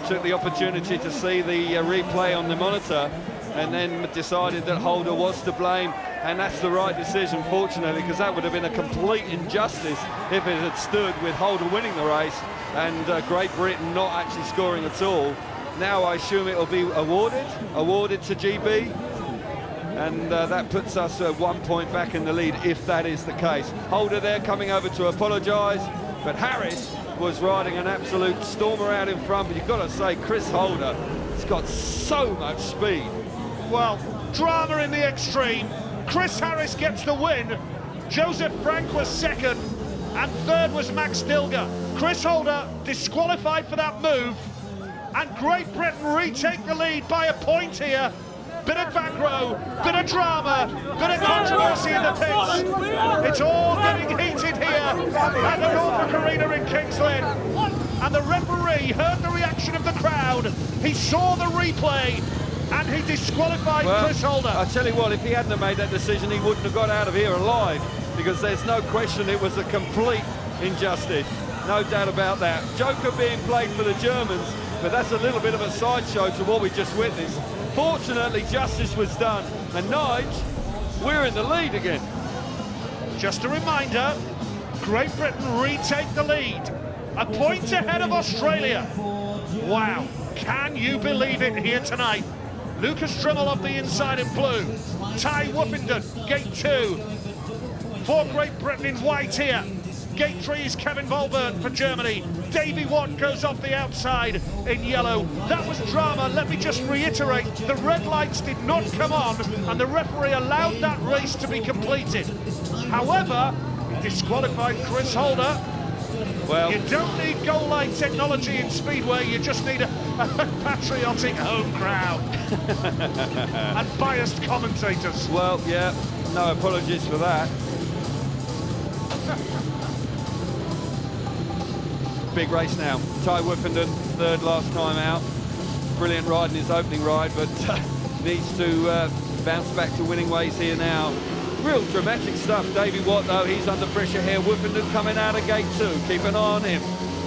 Took the opportunity to see the replay on the monitor and then decided that Holder was to blame, and that's the right decision, fortunately, because that would have been a complete injustice if it had stood with Holder winning the race and Great Britain not actually scoring at all. Now I assume it will be awarded to GB, and that puts us 1 point back in the lead if that is the case. Holder there coming over to apologise, but Harris was riding an absolute stormer out in front. But you've got to say, Chris Holder has got so much speed. Well, drama in the extreme. Chris Harris gets the win. Josef Francz was second, and third was Max Dilger. Chris Holder disqualified for that move, and Great Britain retake the lead by a point here. Bit of back row, bit of drama, bit of controversy in the pits. It's all getting heated here at the Norfolk Arena in Kings Lynn. And the referee heard the reaction of the crowd. He saw the replay, and he disqualified Chris Holder. I tell you what, if he hadn't have made that decision, he wouldn't have got out of here alive, because there's no question it was a complete injustice. No doubt about that. Joker being played for the Germans, but that's a little bit of a sideshow to what we just witnessed. Fortunately, justice was done, and Nige, we're in the lead again. Just a reminder, Great Britain retake the lead, a point ahead of Australia. Wow, can you believe it here tonight? Lukas Dryml off the inside in blue, Tai Woffinden, gate 2. For Great Britain in white here. Gate 3 is Kevin Woelbert for Germany. Davey Watt goes off the outside in yellow. That was drama. Let me just reiterate, the red lights did not come on, and the referee allowed that race to be completed. However, he disqualified Chris Holder. Well, you don't need goal line technology in Speedway, you just need a patriotic home crowd and biased commentators. Well, yeah, no apologies for that. Big race now. Tai Woffinden, third last time out. Brilliant ride in his opening ride, but needs to bounce back to winning ways here now. Real dramatic stuff. Davey Watt, though, he's under pressure here. Woffinden coming out of gate 2. Keep an eye on him.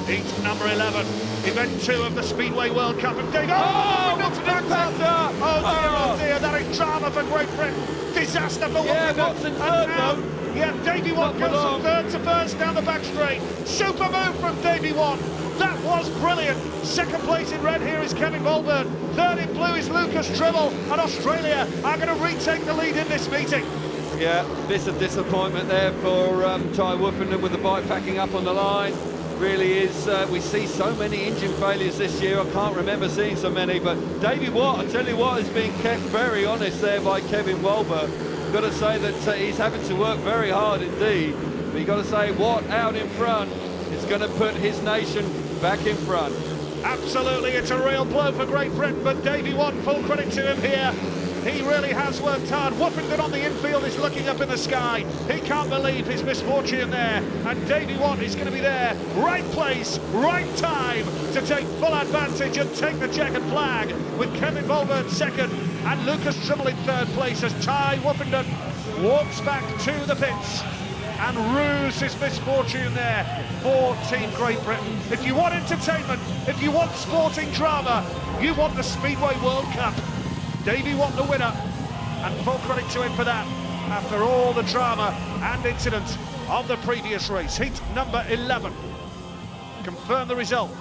Heat number 11, event 2 of the Speedway World Cup. And Davey, Woffinden's backed up. Oh dear, that is drama for Great Britain. Disaster for Woelbert. Watson third, though. Yeah, Davey Watt goes from third to first down the back straight. Super move from Davey Watt. That was brilliant. Second place in red here is Kevin Woelbert. Third in blue is Lukas Dryml. And Australia are going to retake the lead in this meeting. Yeah, bit of disappointment there for Tai Woffinden with the bike packing up on the line. Really is, we see so many engine failures this year. I can't remember seeing so many, but Davey Watt, I tell you what, is being kept very honest there by Kevin Woelbert. Got to say that he's having to work very hard indeed. But you got to say, Watt out in front is going to put his nation back in front. Absolutely, it's a real blow for Great Britain, but Davey Watt, full credit to him here. He really has worked hard. Woffinden on the infield is looking up in the sky. He can't believe his misfortune there. And Davey Watt is going to be there. Right place, right time to take full advantage and take the checkered flag with Kevin Woelbert second and Lukas Dryml in third place as Tai Woffinden walks back to the pits and rues his misfortune there for Team Great Britain. If you want entertainment, if you want sporting drama, you want the Speedway World Cup. Davey Watt the winner, and full credit to him for that after all the drama and incidents of the previous race. Heat number 11. Confirm the result.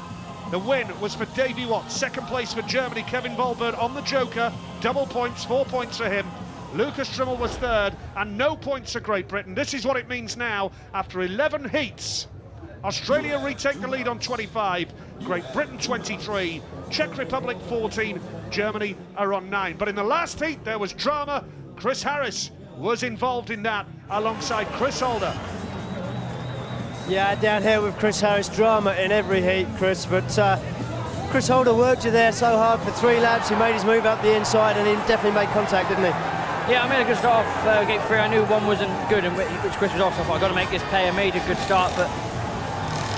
The win was for Davey Watt. Second place for Germany, Kevin Woelbert on the Joker. Double points, 4 points for him. Lukas Dryml was third, and no points for Great Britain. This is what it means now after 11 heats. Australia retake the lead on 25, Great Britain 23, Czech Republic 14, Germany are on 9. But in the last heat there was drama. Chris Harris was involved in that alongside Chris Holder. Yeah, down here with Chris Harris, drama in every heat, Chris, but Chris Holder worked you there so hard for 3 laps. He made his move up the inside and he definitely made contact, didn't he? Yeah, I made a good start off gate 3. I knew one wasn't good, and which Chris was off, so I thought I've got to make this pay. I made a good start, but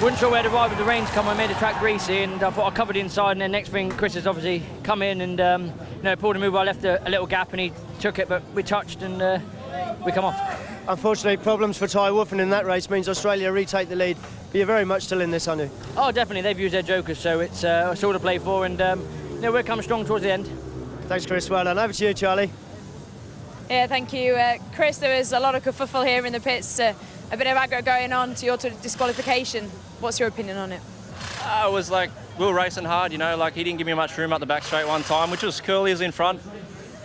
wasn't sure where to ride with the rains come. I made the track greasy, and I thought I covered inside, and then next thing, Chris has obviously come in and you know, pulled a move. I left a little gap, and he took it, but we touched, and we come off. Unfortunately, problems for Tai Woffinden in that race means Australia retake the lead, but you're very much still in this, aren't you? Oh, definitely. They've used their jokers, so it's all to play for, and you know, we're coming strong towards the end. Thanks, Chris. Well done. Over to you, Charlie. Yeah, thank you. Chris, there was a lot of kerfuffle here in the pits, a bit of aggro going on to your disqualification. What's your opinion on it? It was like, we were racing hard, you know, like he didn't give me much room up the back straight one time, which was cool. He was in front.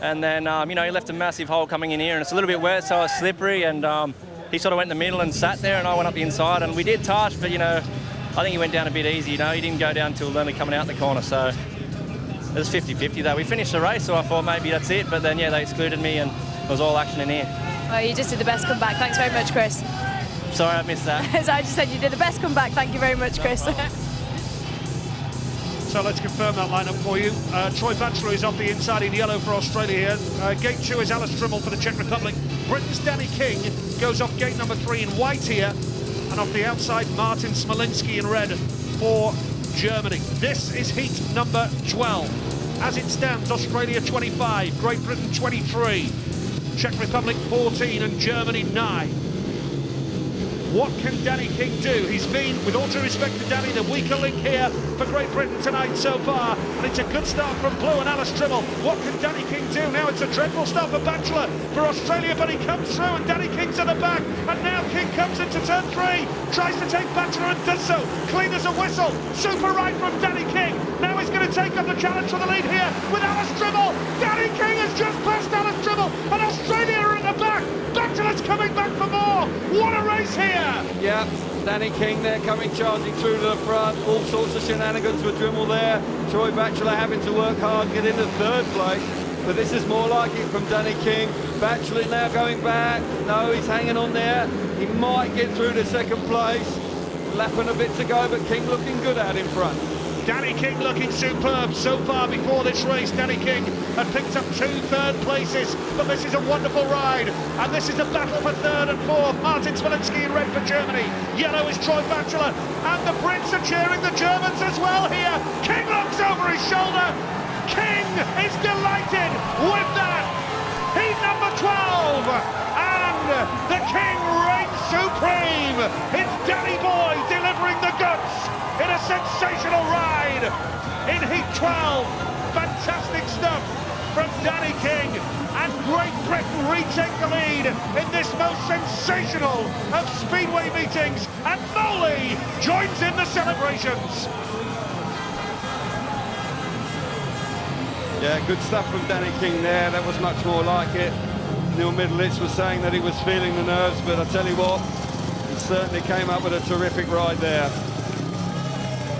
And then, you know, he left a massive hole coming in here, and it's a little bit wet, so it's slippery, and he sort of went in the middle and sat there, and I went up the inside, and we did touch, but, you know, I think he went down a bit easy, you know. He didn't go down until only coming out the corner, so it was 50-50 though. We finished the race, so I thought maybe that's it, but then, yeah, they excluded me, and it was all action in here. Well, you just did the best comeback. Thanks very much, Chris. Sorry, I missed that. As I just said, you did the best comeback. Thank you very much, Chris. So let's confirm that lineup for you. Troy Batchelor is off the inside in yellow for Australia here. Gate 2 is Lynn for the Czech Republic. Britain's Danny King goes off gate number 3 in white here. And off the outside, Martin Smolinski in red for Germany. This is heat number 12. As it stands, Australia 25, Great Britain 23, Czech Republic 14 and Germany 9. What can Danny King do? He's been, with all due respect to Danny, the weaker link here for Great Britain tonight so far. And it's a good start from Blue and Lynn. What can Danny King do? Now it's a dreadful start for Batchelor for Australia, but he comes through and Danny King's at the back. And now King comes into turn 3, tries to take Batchelor and does so. Clean as a whistle. Super right from Danny King. Now he's going to take up the challenge for the lead here with Lynn. Danny King has just passed Lynn and Australia are at the back. Batchelor's coming back for more. What a race here. Yeah, Danny King there coming charging through to the front. All sorts of shenanigans with Dryml there. Troy Batchelor having to work hard, get into third place. But this is more like it from Danny King. Batchelor now going back. No, he's hanging on there. He might get through to second place. Lapping a bit to go, but King looking good out in front. Danny King looking superb so far before this race. Danny King had picked up 2 third places, but this is a wonderful ride, and this is a battle for 3rd and 4th. Martin Smolinski in red for Germany. Yellow is Troy Batchelor, and the Brits are cheering the Germans as well here. King looks over his shoulder. King is delighted with that. Heat number 12, and the King reigns supreme. It's Danny Boy delivering the goods in a sensational ride in Heat 12. Fantastic stuff from Danny King, and Great Britain retake the lead in this most sensational of Speedway meetings, and Molly joins in the celebrations. Yeah, good stuff from Danny King there. That was much more like it. Neil Middlitz was saying that he was feeling the nerves, but I tell you what, he certainly came up with a terrific ride there.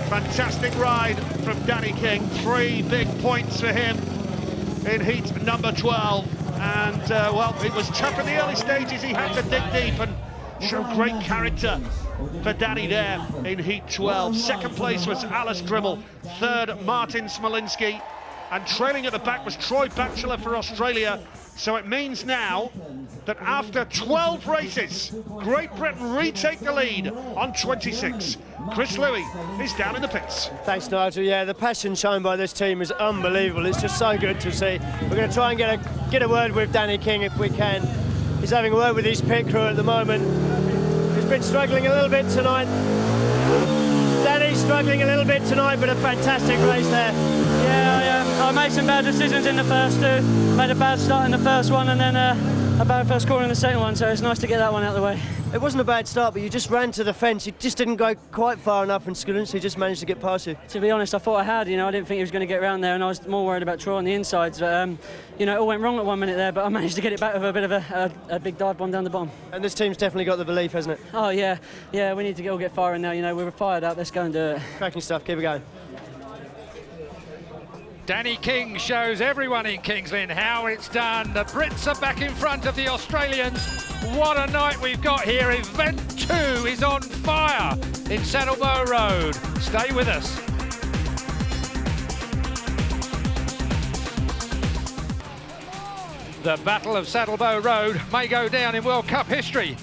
Fantastic ride from Danny King. 3 big points for him in heat number 12. And, well, it was tough in the early stages. He had to dig deep and show great character for Danny there in Heat 12. Second place was Lukas Dryml, third Martin Smolinski, and trailing at the back was Troy Batchelor for Australia. So it means now that after 12 races, Great Britain retake the lead on 26. Chris Louis is down in the pits. Thanks, Nigel. Yeah, the passion shown by this team is unbelievable. It's just so good to see. We're going to try and get a word with Danny King if we can. He's having a word with his pit crew at the moment. He's been struggling a little bit tonight. Danny's struggling a little bit tonight, but a fantastic race there. Yeah, I made some bad decisions in the first two. Made a bad start in the first one, and then a bad first corner in the second one, so it's nice to get that one out of the way. It wasn't a bad start, but you just ran to the fence. You just didn't go quite far enough, and Smolinski just managed to get past you. To be honest, I thought I had. I didn't think he was going to get around there, and I was more worried about Troy on the insides. But it all went wrong at 1 minute there, but I managed to get it back with a bit of a big dive bomb down the bottom. And this team's definitely got the belief, hasn't it? Oh yeah, we need to all get firing now. We're fired up. Let's go and do it. Cracking stuff. Keep it going. Danny King shows everyone in Kings Lynn how it's done. The Brits are back in front of the Australians. What a night we've got here. Event 2 is on fire in Saddlebow Road. Stay with us. The Battle of Saddlebow Road may go down in World Cup history.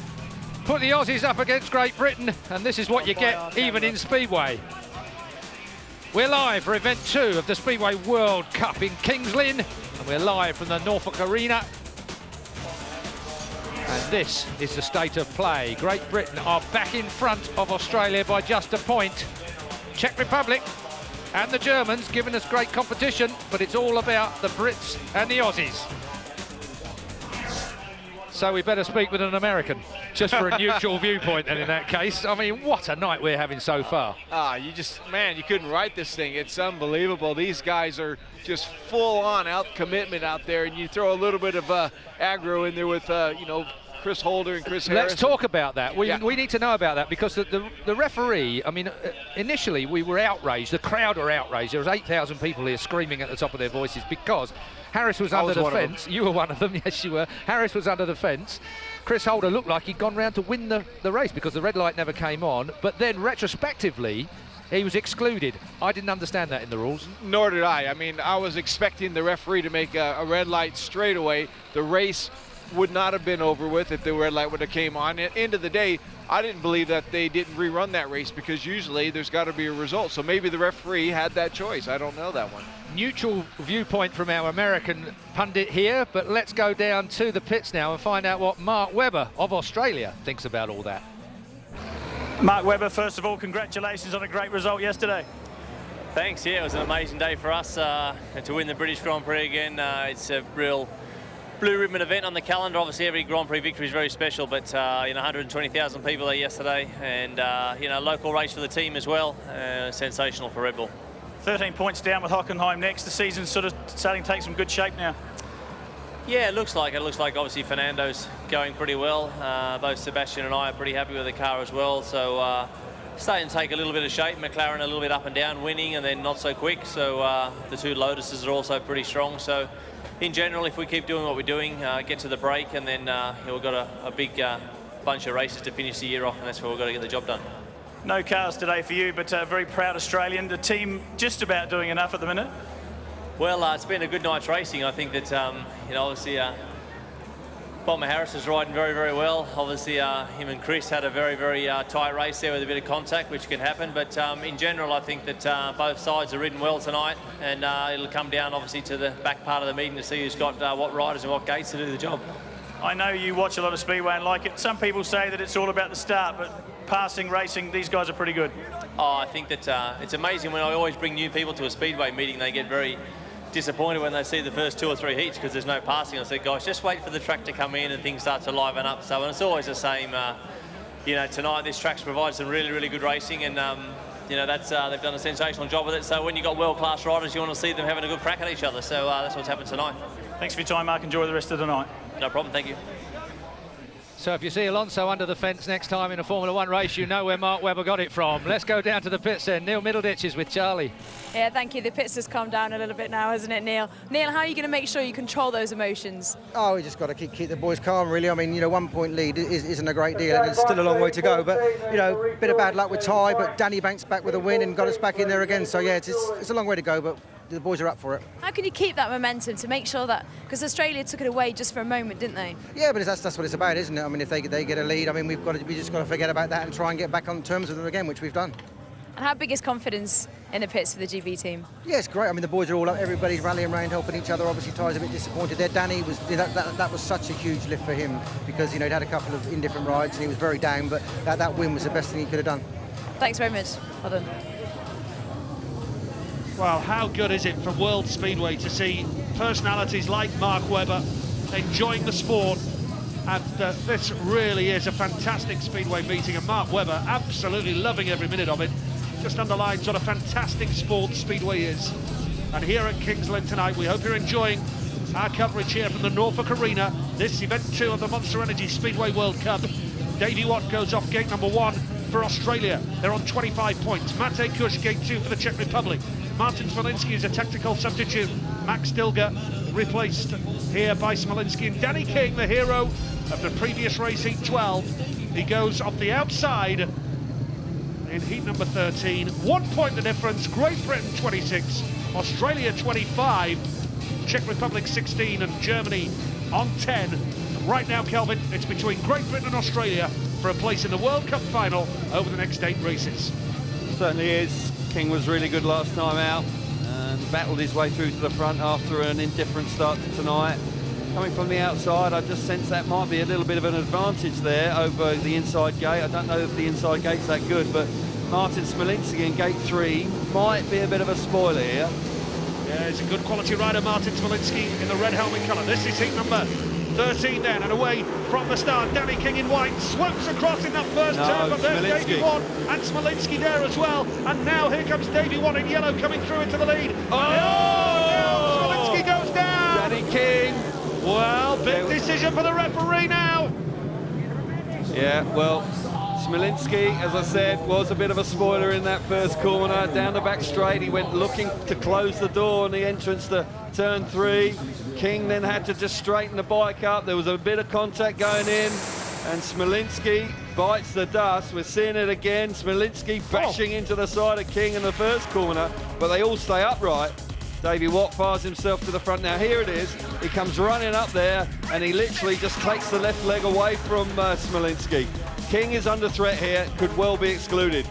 Put the Aussies up against Great Britain, and this is what you get even in Speedway. We're live for Event 2 of the Speedway World Cup in Kings Lynn, and we're live from the Norfolk Arena. And this is the state of play. Great Britain are back in front of Australia by just a point. Czech Republic and the Germans giving us great competition, but it's all about the Brits and the Aussies. So we better speak with an American, just for a neutral viewpoint, and in that case, I mean, what a night we're having so far. Man, you couldn't write this thing. It's unbelievable. These guys are just full-on commitment out there, and you throw a little bit of aggro in there with, Chris Holder and Chris Harris. Let's talk about that. We need to know about that, because the referee, I mean, initially we were outraged. The crowd were outraged. There was 8,000 people here screaming at the top of their voices because Harris was under the fence. You were one of them, yes you were. Harris was under the fence. Chris Holder looked like he'd gone round to win the race because the red light never came on. But then retrospectively, he was excluded. I didn't understand that in the rules. Nor did I. I mean, I was expecting the referee to make a red light straight away. The race would not have been over with if the red light would have came on. At the end of the day, I didn't believe that they didn't rerun that race, because usually there's got to be a result. So maybe the referee had that choice. I don't know that one. Neutral viewpoint from our American pundit here, but let's go down to the pits now and find out what Mark Webber of Australia thinks about all that. Mark Webber, first of all, congratulations on a great result yesterday. Thanks, yeah, it was an amazing day for us to win the British Grand Prix again. It's a real blue ribbon event on the calendar. Obviously every Grand Prix victory is very special, but 120,000 people there yesterday, and local race for the team as well. Sensational for Red Bull. 13 points down with Hockenheim next. The season's sort of starting to take some good shape now. Yeah, it looks like obviously Fernando's going pretty well. Both Sebastian and I are pretty happy with the car as well. So starting to take a little bit of shape. McLaren a little bit up and down, winning and then not so quick. So the two Lotuses are also pretty strong. So in general, if we keep doing what we're doing, get to the break, and then we've got a big bunch of races to finish the year off, and that's where we've got to get the job done. No cars today for you, but a very proud Australian. The team just about doing enough at the minute. Well, it's been a good night's racing. I think that, obviously Bomber Harris is riding very, very well. Obviously, him and Chris had a very, very tight race there with a bit of contact, which can happen. But in general, I think that both sides have ridden well tonight, and it'll come down, obviously, to the back part of the meeting to see who's got what riders and what gates to do the job. I know you watch a lot of Speedway and like it. Some people say that it's all about the start, but passing, racing, these guys are pretty good. Oh, I think that it's amazing when I always bring new people to a Speedway meeting, they get very disappointed when they see the first 2 or 3 heats because there's no passing. I said, guys, just wait for the track to come in and things start to liven up. So, and it's always the same. Tonight this track's provided some really, really good racing, and that's they've done a sensational job with it. So when you've got world-class riders, you want to see them having a good crack at each other. So that's what's happened tonight. Thanks for your time, Mark. Enjoy the rest of the night. No problem. Thank you. So if you see Alonso under the fence next time in a Formula 1 race, you know where Mark Webber got it from. Let's go down to the pits then. Neil Middleditch is with Charlie. Yeah, thank you. The pits has calmed down a little bit now, hasn't it, Neil? Neil, how are you going to make sure you control those emotions? Oh, we just got to keep the boys calm, really. I mean, you know, 1 point lead isn't a great deal, and it's still a long way to go. But, you know, bit of bad luck with Tai, but Danny Banks back with a win and got us back in there again. So, yeah, it's a long way to go, but the boys are up for it. How can you keep that momentum to make sure that, because Australia took it away just for a moment, didn't they? Yeah, but that's what it's about, isn't it? I mean, if they get a lead, I mean, we just got to forget about that and try and get back on terms with them again, which we've done. And how big is confidence in the pits for the GB team? Yeah, it's great. I mean, the boys are all up. Everybody's rallying around, helping each other. Obviously, Ty's a bit disappointed there. Danny was that was such a huge lift for him because, you know, he'd had a couple of indifferent rides and he was very down. But that win was the best thing he could have done. Thanks very much. Well done. Well, how good is it for World Speedway to see personalities like Mark Webber enjoying the sport? And this really is a fantastic Speedway meeting, and Mark Webber absolutely loving every minute of it. Just underlines what a fantastic sport Speedway is. And here at Kings Lynn tonight, we hope you're enjoying our coverage here from the Norfolk Arena. This event 2 of the Monster Energy Speedway World Cup. Davey Watt goes off gate number 1 for Australia. They're on 25 points. Matej Kus, gate 2 for the Czech Republic. Martin Smolinski is a technical substitute. Max Dilger replaced here by Smolinski. And Danny King, the hero of the previous race, heat 12. He goes off the outside in heat number 13. 1 point the difference. Great Britain 26, Australia 25, Czech Republic 16 and Germany on 10. And right now, Kelvin, it's between Great Britain and Australia for a place in the World Cup final over the next 8 races. Certainly is. King was really good last time out and battled his way through to the front after an indifferent start to tonight. Coming from the outside, I just sense that might be a little bit of an advantage there over the inside gate. I don't know if the inside gate's that good, but Martin Smolinski in gate 3 might be a bit of a spoiler here. Yeah, he's a good quality rider, Martin Smolinski, in the red helmet colour. This is heat number 13 then, and away from the start. Danny King in white swoops across in that first turn, but there's Davey Watt and Smolinski there as well. And now here comes Davey Watt in yellow coming through into the lead. Oh, now Smolinski goes down. Danny King. Well, big decision for the referee now. Yeah, well, Smolinski, as I said, was a bit of a spoiler in that first corner. Down the back straight, he went looking to close the door on the entrance to turn 3. King then had to just straighten the bike up. There was a bit of contact going in, and Smolinski bites the dust. We're seeing it again. Smolinski bashing into the side of King in the first corner, but they all stay upright. Davey Watt fires himself to the front. Now here it is. He comes running up there, and he literally just takes the left leg away from Smolinski. King is under threat here, could well be excluded.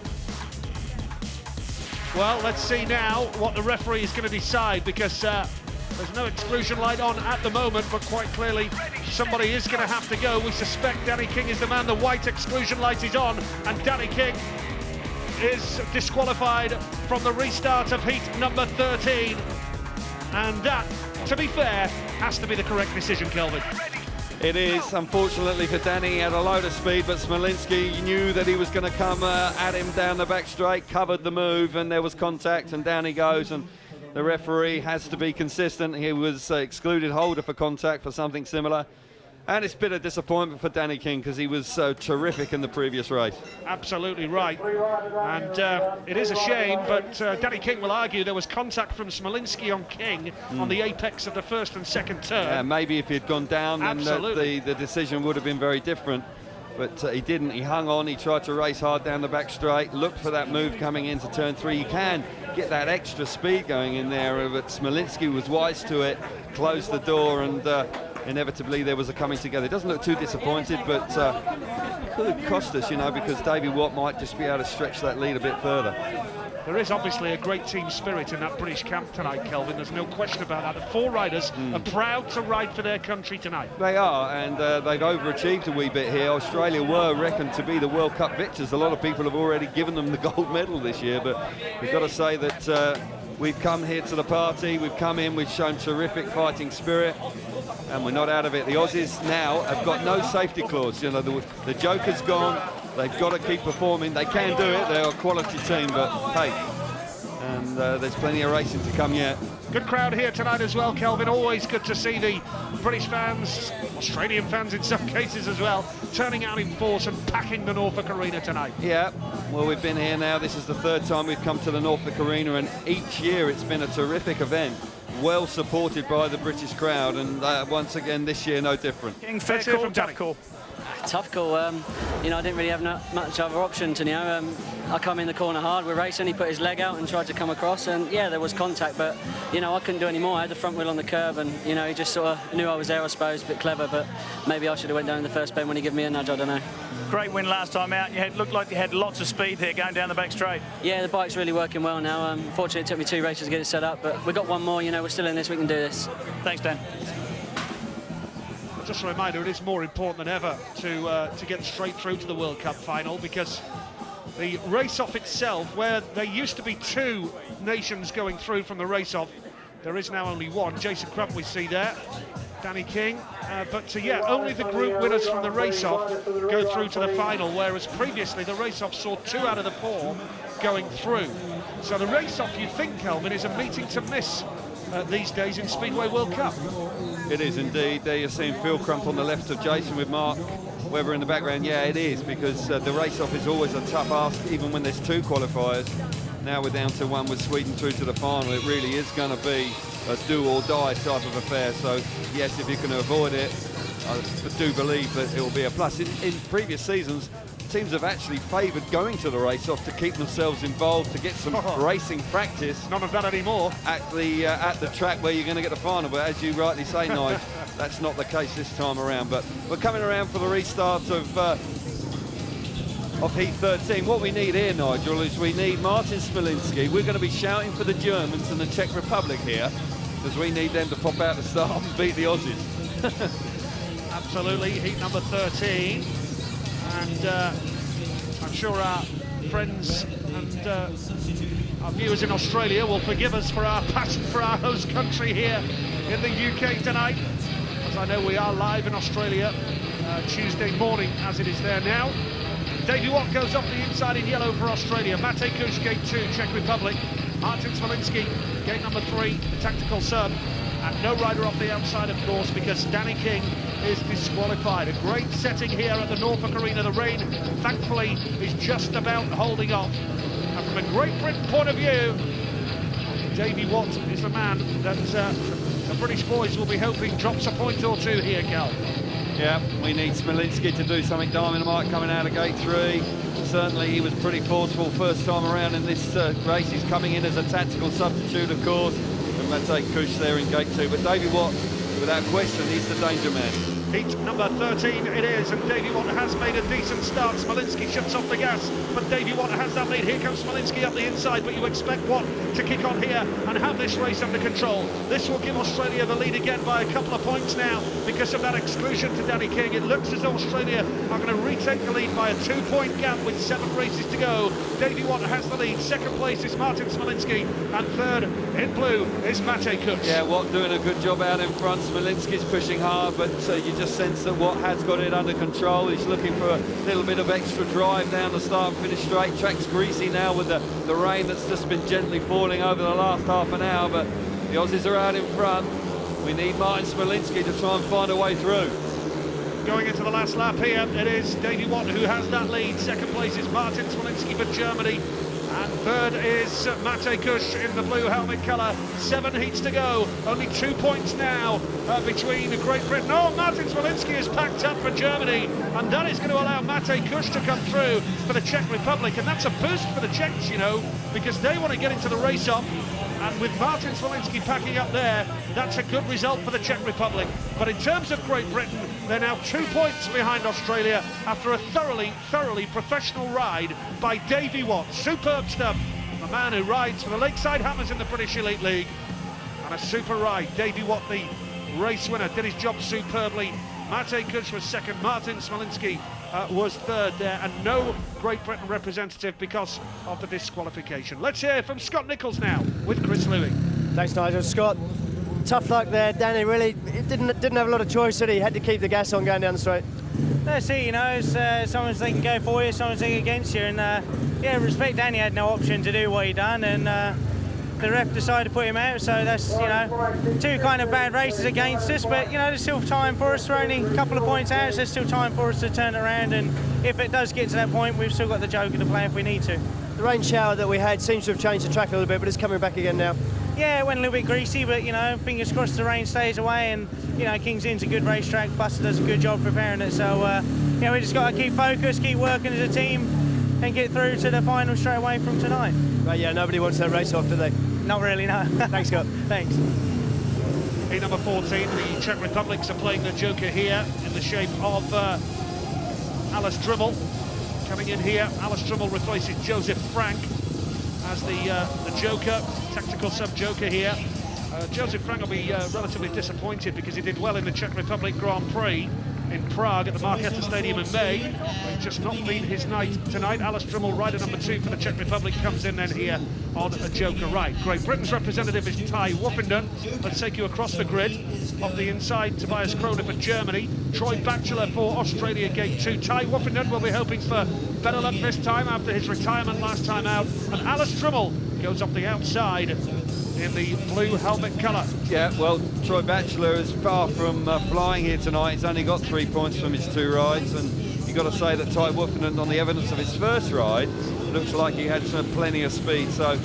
Well, let's see now what the referee is going to decide, because there's no exclusion light on at the moment, but quite clearly somebody is going to have to go. We suspect Danny King is the man. The white exclusion light is on, and Danny King is disqualified from the restart of heat number 13. And that, to be fair, has to be the correct decision, Kelvin. It is, unfortunately for Danny. He had a load of speed, but Smolinski knew that he was going to come at him down the back straight, covered the move, and there was contact, and down he goes. And the referee has to be consistent. He was excluded holder for contact for something similar. And it's been a disappointment for Danny King because he was so terrific in the previous race. Absolutely right. And it is a shame, but Danny King will argue there was contact from Smolinski on King on the apex of the first and second turn. Yeah, maybe if he'd gone down, then the decision would have been very different. But he didn't. He hung on. He tried to race hard down the back straight, looked for that move coming into turn 3. You can get that extra speed going in there, but Smolinski was wise to it, closed the door, and inevitably there was a coming together. It doesn't look too disappointed, but could have cost us, you know, because Davey Watt might just be able to stretch that lead a bit further. There is obviously a great team spirit in that British camp tonight, Kelvin. There's no question about that. The 4 riders are proud to ride for their country tonight. They are, and they've overachieved a wee bit here. Australia were reckoned to be the World Cup victors. A lot of people have already given them the gold medal this year, but we've got to say that we've come here to the party. We've come in, we've shown terrific fighting spirit, and we're not out of it. The Aussies now have got no safety clause. You know, the joker's gone. They've got to keep performing. They can do it. They're a quality team, but hey, and there's plenty of racing to come yet. Good crowd here tonight as well, Kelvin. Always good to see the British fans, Australian fans in some cases as well, turning out in force and packing the Norfolk Arena tonight. Yeah, well, we've been here now. This is the third time we've come to the Norfolk Arena, and each year it's been a terrific event. Well supported by the British crowd, and once again this year no different. Fair call from tough call. Tough call. You know, I didn't really have much other option to, I come in the corner hard, we're racing, he put his leg out and tried to come across, and yeah, there was contact, but, I couldn't do any more. I had the front wheel on the curb, and, he just sort of knew I was there, I suppose, a bit clever, but maybe I should have went down in the first bend when he gave me a nudge, I don't know. Great win last time out. You looked like you had lots of speed there going down the back straight. Yeah, the bike's really working well now. Fortunately, it took me 2 races to get it set up, but we got one more, we're still in this, we can do this. Thanks, Dan. Just a reminder, it is more important than ever to get straight through to the World Cup final, because the race-off itself, where there used to be 2 nations going through from the race-off, there is now only 1. Jason Crump we see there, Danny King, but yeah, only the group winners from the race-off go through to the final, whereas previously the race-off saw 2 out of the 4 going through. So the race-off, you think, Kelvin, is a meeting to miss these days in Speedway World Cup. It is indeed. There you're seeing Phil Crump on the left of Jason with Mark Webber in the background. Yeah, it is, because the race-off is always a tough ask, even when there's 2 qualifiers. Now we're down to 1 with Sweden through to the final. It really is going to be a do-or-die type of affair. So, yes, if you can avoid it, I do believe that it will be a plus. In previous seasons, teams have actually favoured going to the race-off to keep themselves involved, to get some racing practice. None of that anymore. At the track where you're going to get the final. But as you rightly say, Nigel, that's not the case this time around. But we're coming around for the restart of Heat 13. What we need here, Nigel, is we need Martin Smolinski. We're going to be shouting for the Germans and the Czech Republic here, because we need them to pop out the start and beat the Aussies. Absolutely, heat number 13. And I'm sure our friends and our viewers in Australia will forgive us for our passion for our host country here in the UK tonight, as I know we are live in Australia Tuesday morning as it is there now. Davey Watt goes off the inside in yellow for Australia. Matej Kus, gate 2, Czech Republic. Martin Smolinski, gate number 3, tactical sub. And no rider off the outside, of course, because Danny King is disqualified. A great setting here at the Norfolk Arena. The rain, thankfully, is just about holding off. And from a Great Britain point of view, Davey Watt is the man that the British boys will be hoping drops a point or 2 here, Cal. Yeah, we need Smolinski to do something dynamite coming out of gate 3. Certainly he was pretty forceful first time around in this race. He's coming in as a tactical substitute, of course. And Matej Kus there in gate 2. But Davey Watt, without question, he's the danger man. Heat number 13 it is, and Davey Watt has made a decent start. Smolinski shuts off the gas, but Davey Watt has that lead. Here comes Smolinski up the inside, but you expect Watt to kick on here and have this race under control. This will give Australia the lead again by a couple of points now because of that exclusion to Danny King. It looks as though Australia are going to retake the lead by a 2-point gap with 7 races to go. Davey Watt has the lead. Second place is Martin Smolinski, and third in blue is Matej Kus. Yeah, Watt doing a good job out in front. Smolinski's pushing hard, but you just sense that Watt has got it under control. He's looking for a little bit of extra drive down the start and finish straight. Track's greasy now with the rain that's just been gently falling over the last half an hour, but the Aussies are out in front. We need Martin Smolinski to try and find a way through. Going into the last lap here, it is Davey Watt who has that lead. Second place is Martin Smolinski for Germany. And third is Matej Kus in the blue helmet colour. 7 heats to go. Only 2 points now between Great Britain. Oh, Martin Smolinski is packed up for Germany. And that is going to allow Matej Kus to come through for the Czech Republic. And that's a boost for the Czechs, because they want to get into the race-off. And with Martin Smolinski packing up there, that's a good result for the Czech Republic. But in terms of Great Britain, they're now 2 points behind Australia after a thoroughly professional ride by Davey Watt. Superb stuff. The man who rides for the Lakeside Hammers in the British Elite League. And a super ride. Davey Watt, the race winner, did his job superbly. Matej Kus was second. Martin Smolinski was third there, and no Great Britain representative because of the disqualification. Let's hear from Scott Nicholls now with Chris Louis. Thanks, Nigel. Scott, tough luck there. Danny really didn't have a lot of choice, did he? Had to keep the gas on going down the straight. That's it, sometimes they can go for you, sometimes they can against you, and yeah, respect Danny had no option to do what he done, and the ref decided to put him out, so that's, you know, two kind of bad races against us, but, you know, there's still time for us. We're only a couple of points out, so there's still time for us to turn it around, and if it does get to that point, we've still got the Joker to play if we need to. The rain shower that we had seems to have changed the track a little bit, but it's coming back again now. Yeah, it went a little bit greasy, but, you know, fingers crossed the rain stays away, and, you know, King's Inn's a good racetrack. Buster does a good job preparing it, so, you know, we just got to keep focused, keep working as a team, and get through to the final straight away from tonight. Right, yeah, nobody wants that race off, do they? Not really, no. Thanks, Scott. Thanks. Heat number 14, the Czech Republics are playing the Joker here in the shape of Lukas Dryml. Coming in here, Lukas Dryml replaces Josef Francz as the Joker, tactical sub-Joker here. Josef Francz will be relatively disappointed because he did well in the Czech Republic Grand Prix in Prague at the Markéta Stadium in May. It's just not been his night tonight. Lukas Dryml, rider number 2 for the Czech Republic, comes in then here on a Joker right. Great Britain's representative is Tai Woffinden. Let's take you across the grid. Off the inside, Tobias Kroner for Germany. Troy Batchelor for Australia, gate 2. Tai Woffinden will be hoping for better luck this time after his retirement last time out. And Lukas Dryml goes up the outside in the blue helmet colour. Yeah, well, Troy Batchelor is far from flying here tonight. He's only got 3 points from his 2 rides, and you've got to say that Tai Woffinden, on the evidence of his first ride, looks like he had plenty of speed. So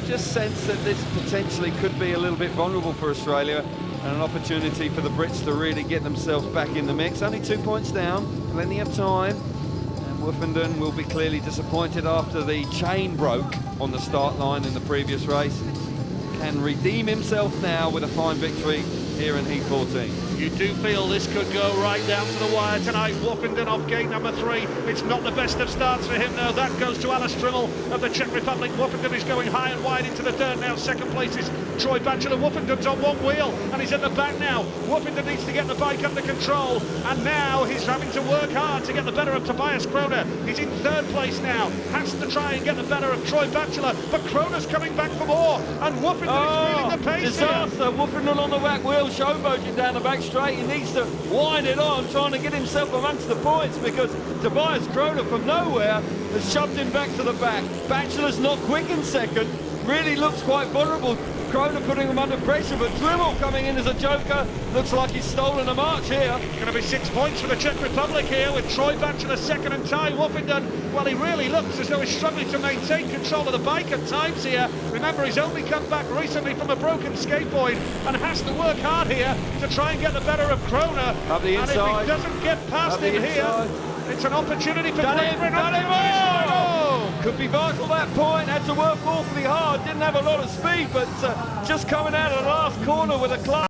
just sense that this potentially could be a little bit vulnerable for Australia, and an opportunity for the Brits to really get themselves back in the mix. Only 2 points down, plenty of time. And Woffinden will be clearly disappointed after the chain broke on the start line in the previous race. Can redeem himself now with a fine victory here in Heat 14. You do feel this could go right down to the wire tonight. Woffinden off gate number 3. It's not the best of starts for him, though. That goes to Lukas Dryml of the Czech Republic. Woffinden is going high and wide into the dirt now. Second place is Troy Batchelor. Woffinden's on one wheel, and he's at the back now. Woffinden needs to get the bike under control, and now he's having to work hard to get the better of Tobias Kroner. He's in 3rd place now. Has to try and get the better of Troy Batchelor, but Kroner's coming back for more, and Woffinden is feeling the pace disaster. Here. Woffinden on the back wheel, showboating down the back straight. He needs to wind it on, trying to get himself amongst the points, because Tobias Kroner from nowhere has shoved him back to the back. Batchelor's not quick in 2nd, really looks quite vulnerable. Kroner putting him under pressure, but Dryml coming in as a Joker. Looks like he's stolen a march here. Going to be 6 points for the Czech Republic here, with Troy Batchelor 2nd and Tai Woffinden. Well, he really looks as though he's struggling to maintain control of the bike at times here. Remember, he's only come back recently from a broken skateboard and has to work hard here to try and get the better of Kroner. Up the inside. And if he doesn't get past him here, it's an opportunity for Great Britain. Could be vital, that point. Had to work awfully hard. Didn't have a lot of speed, but just coming out of the last corner with a class.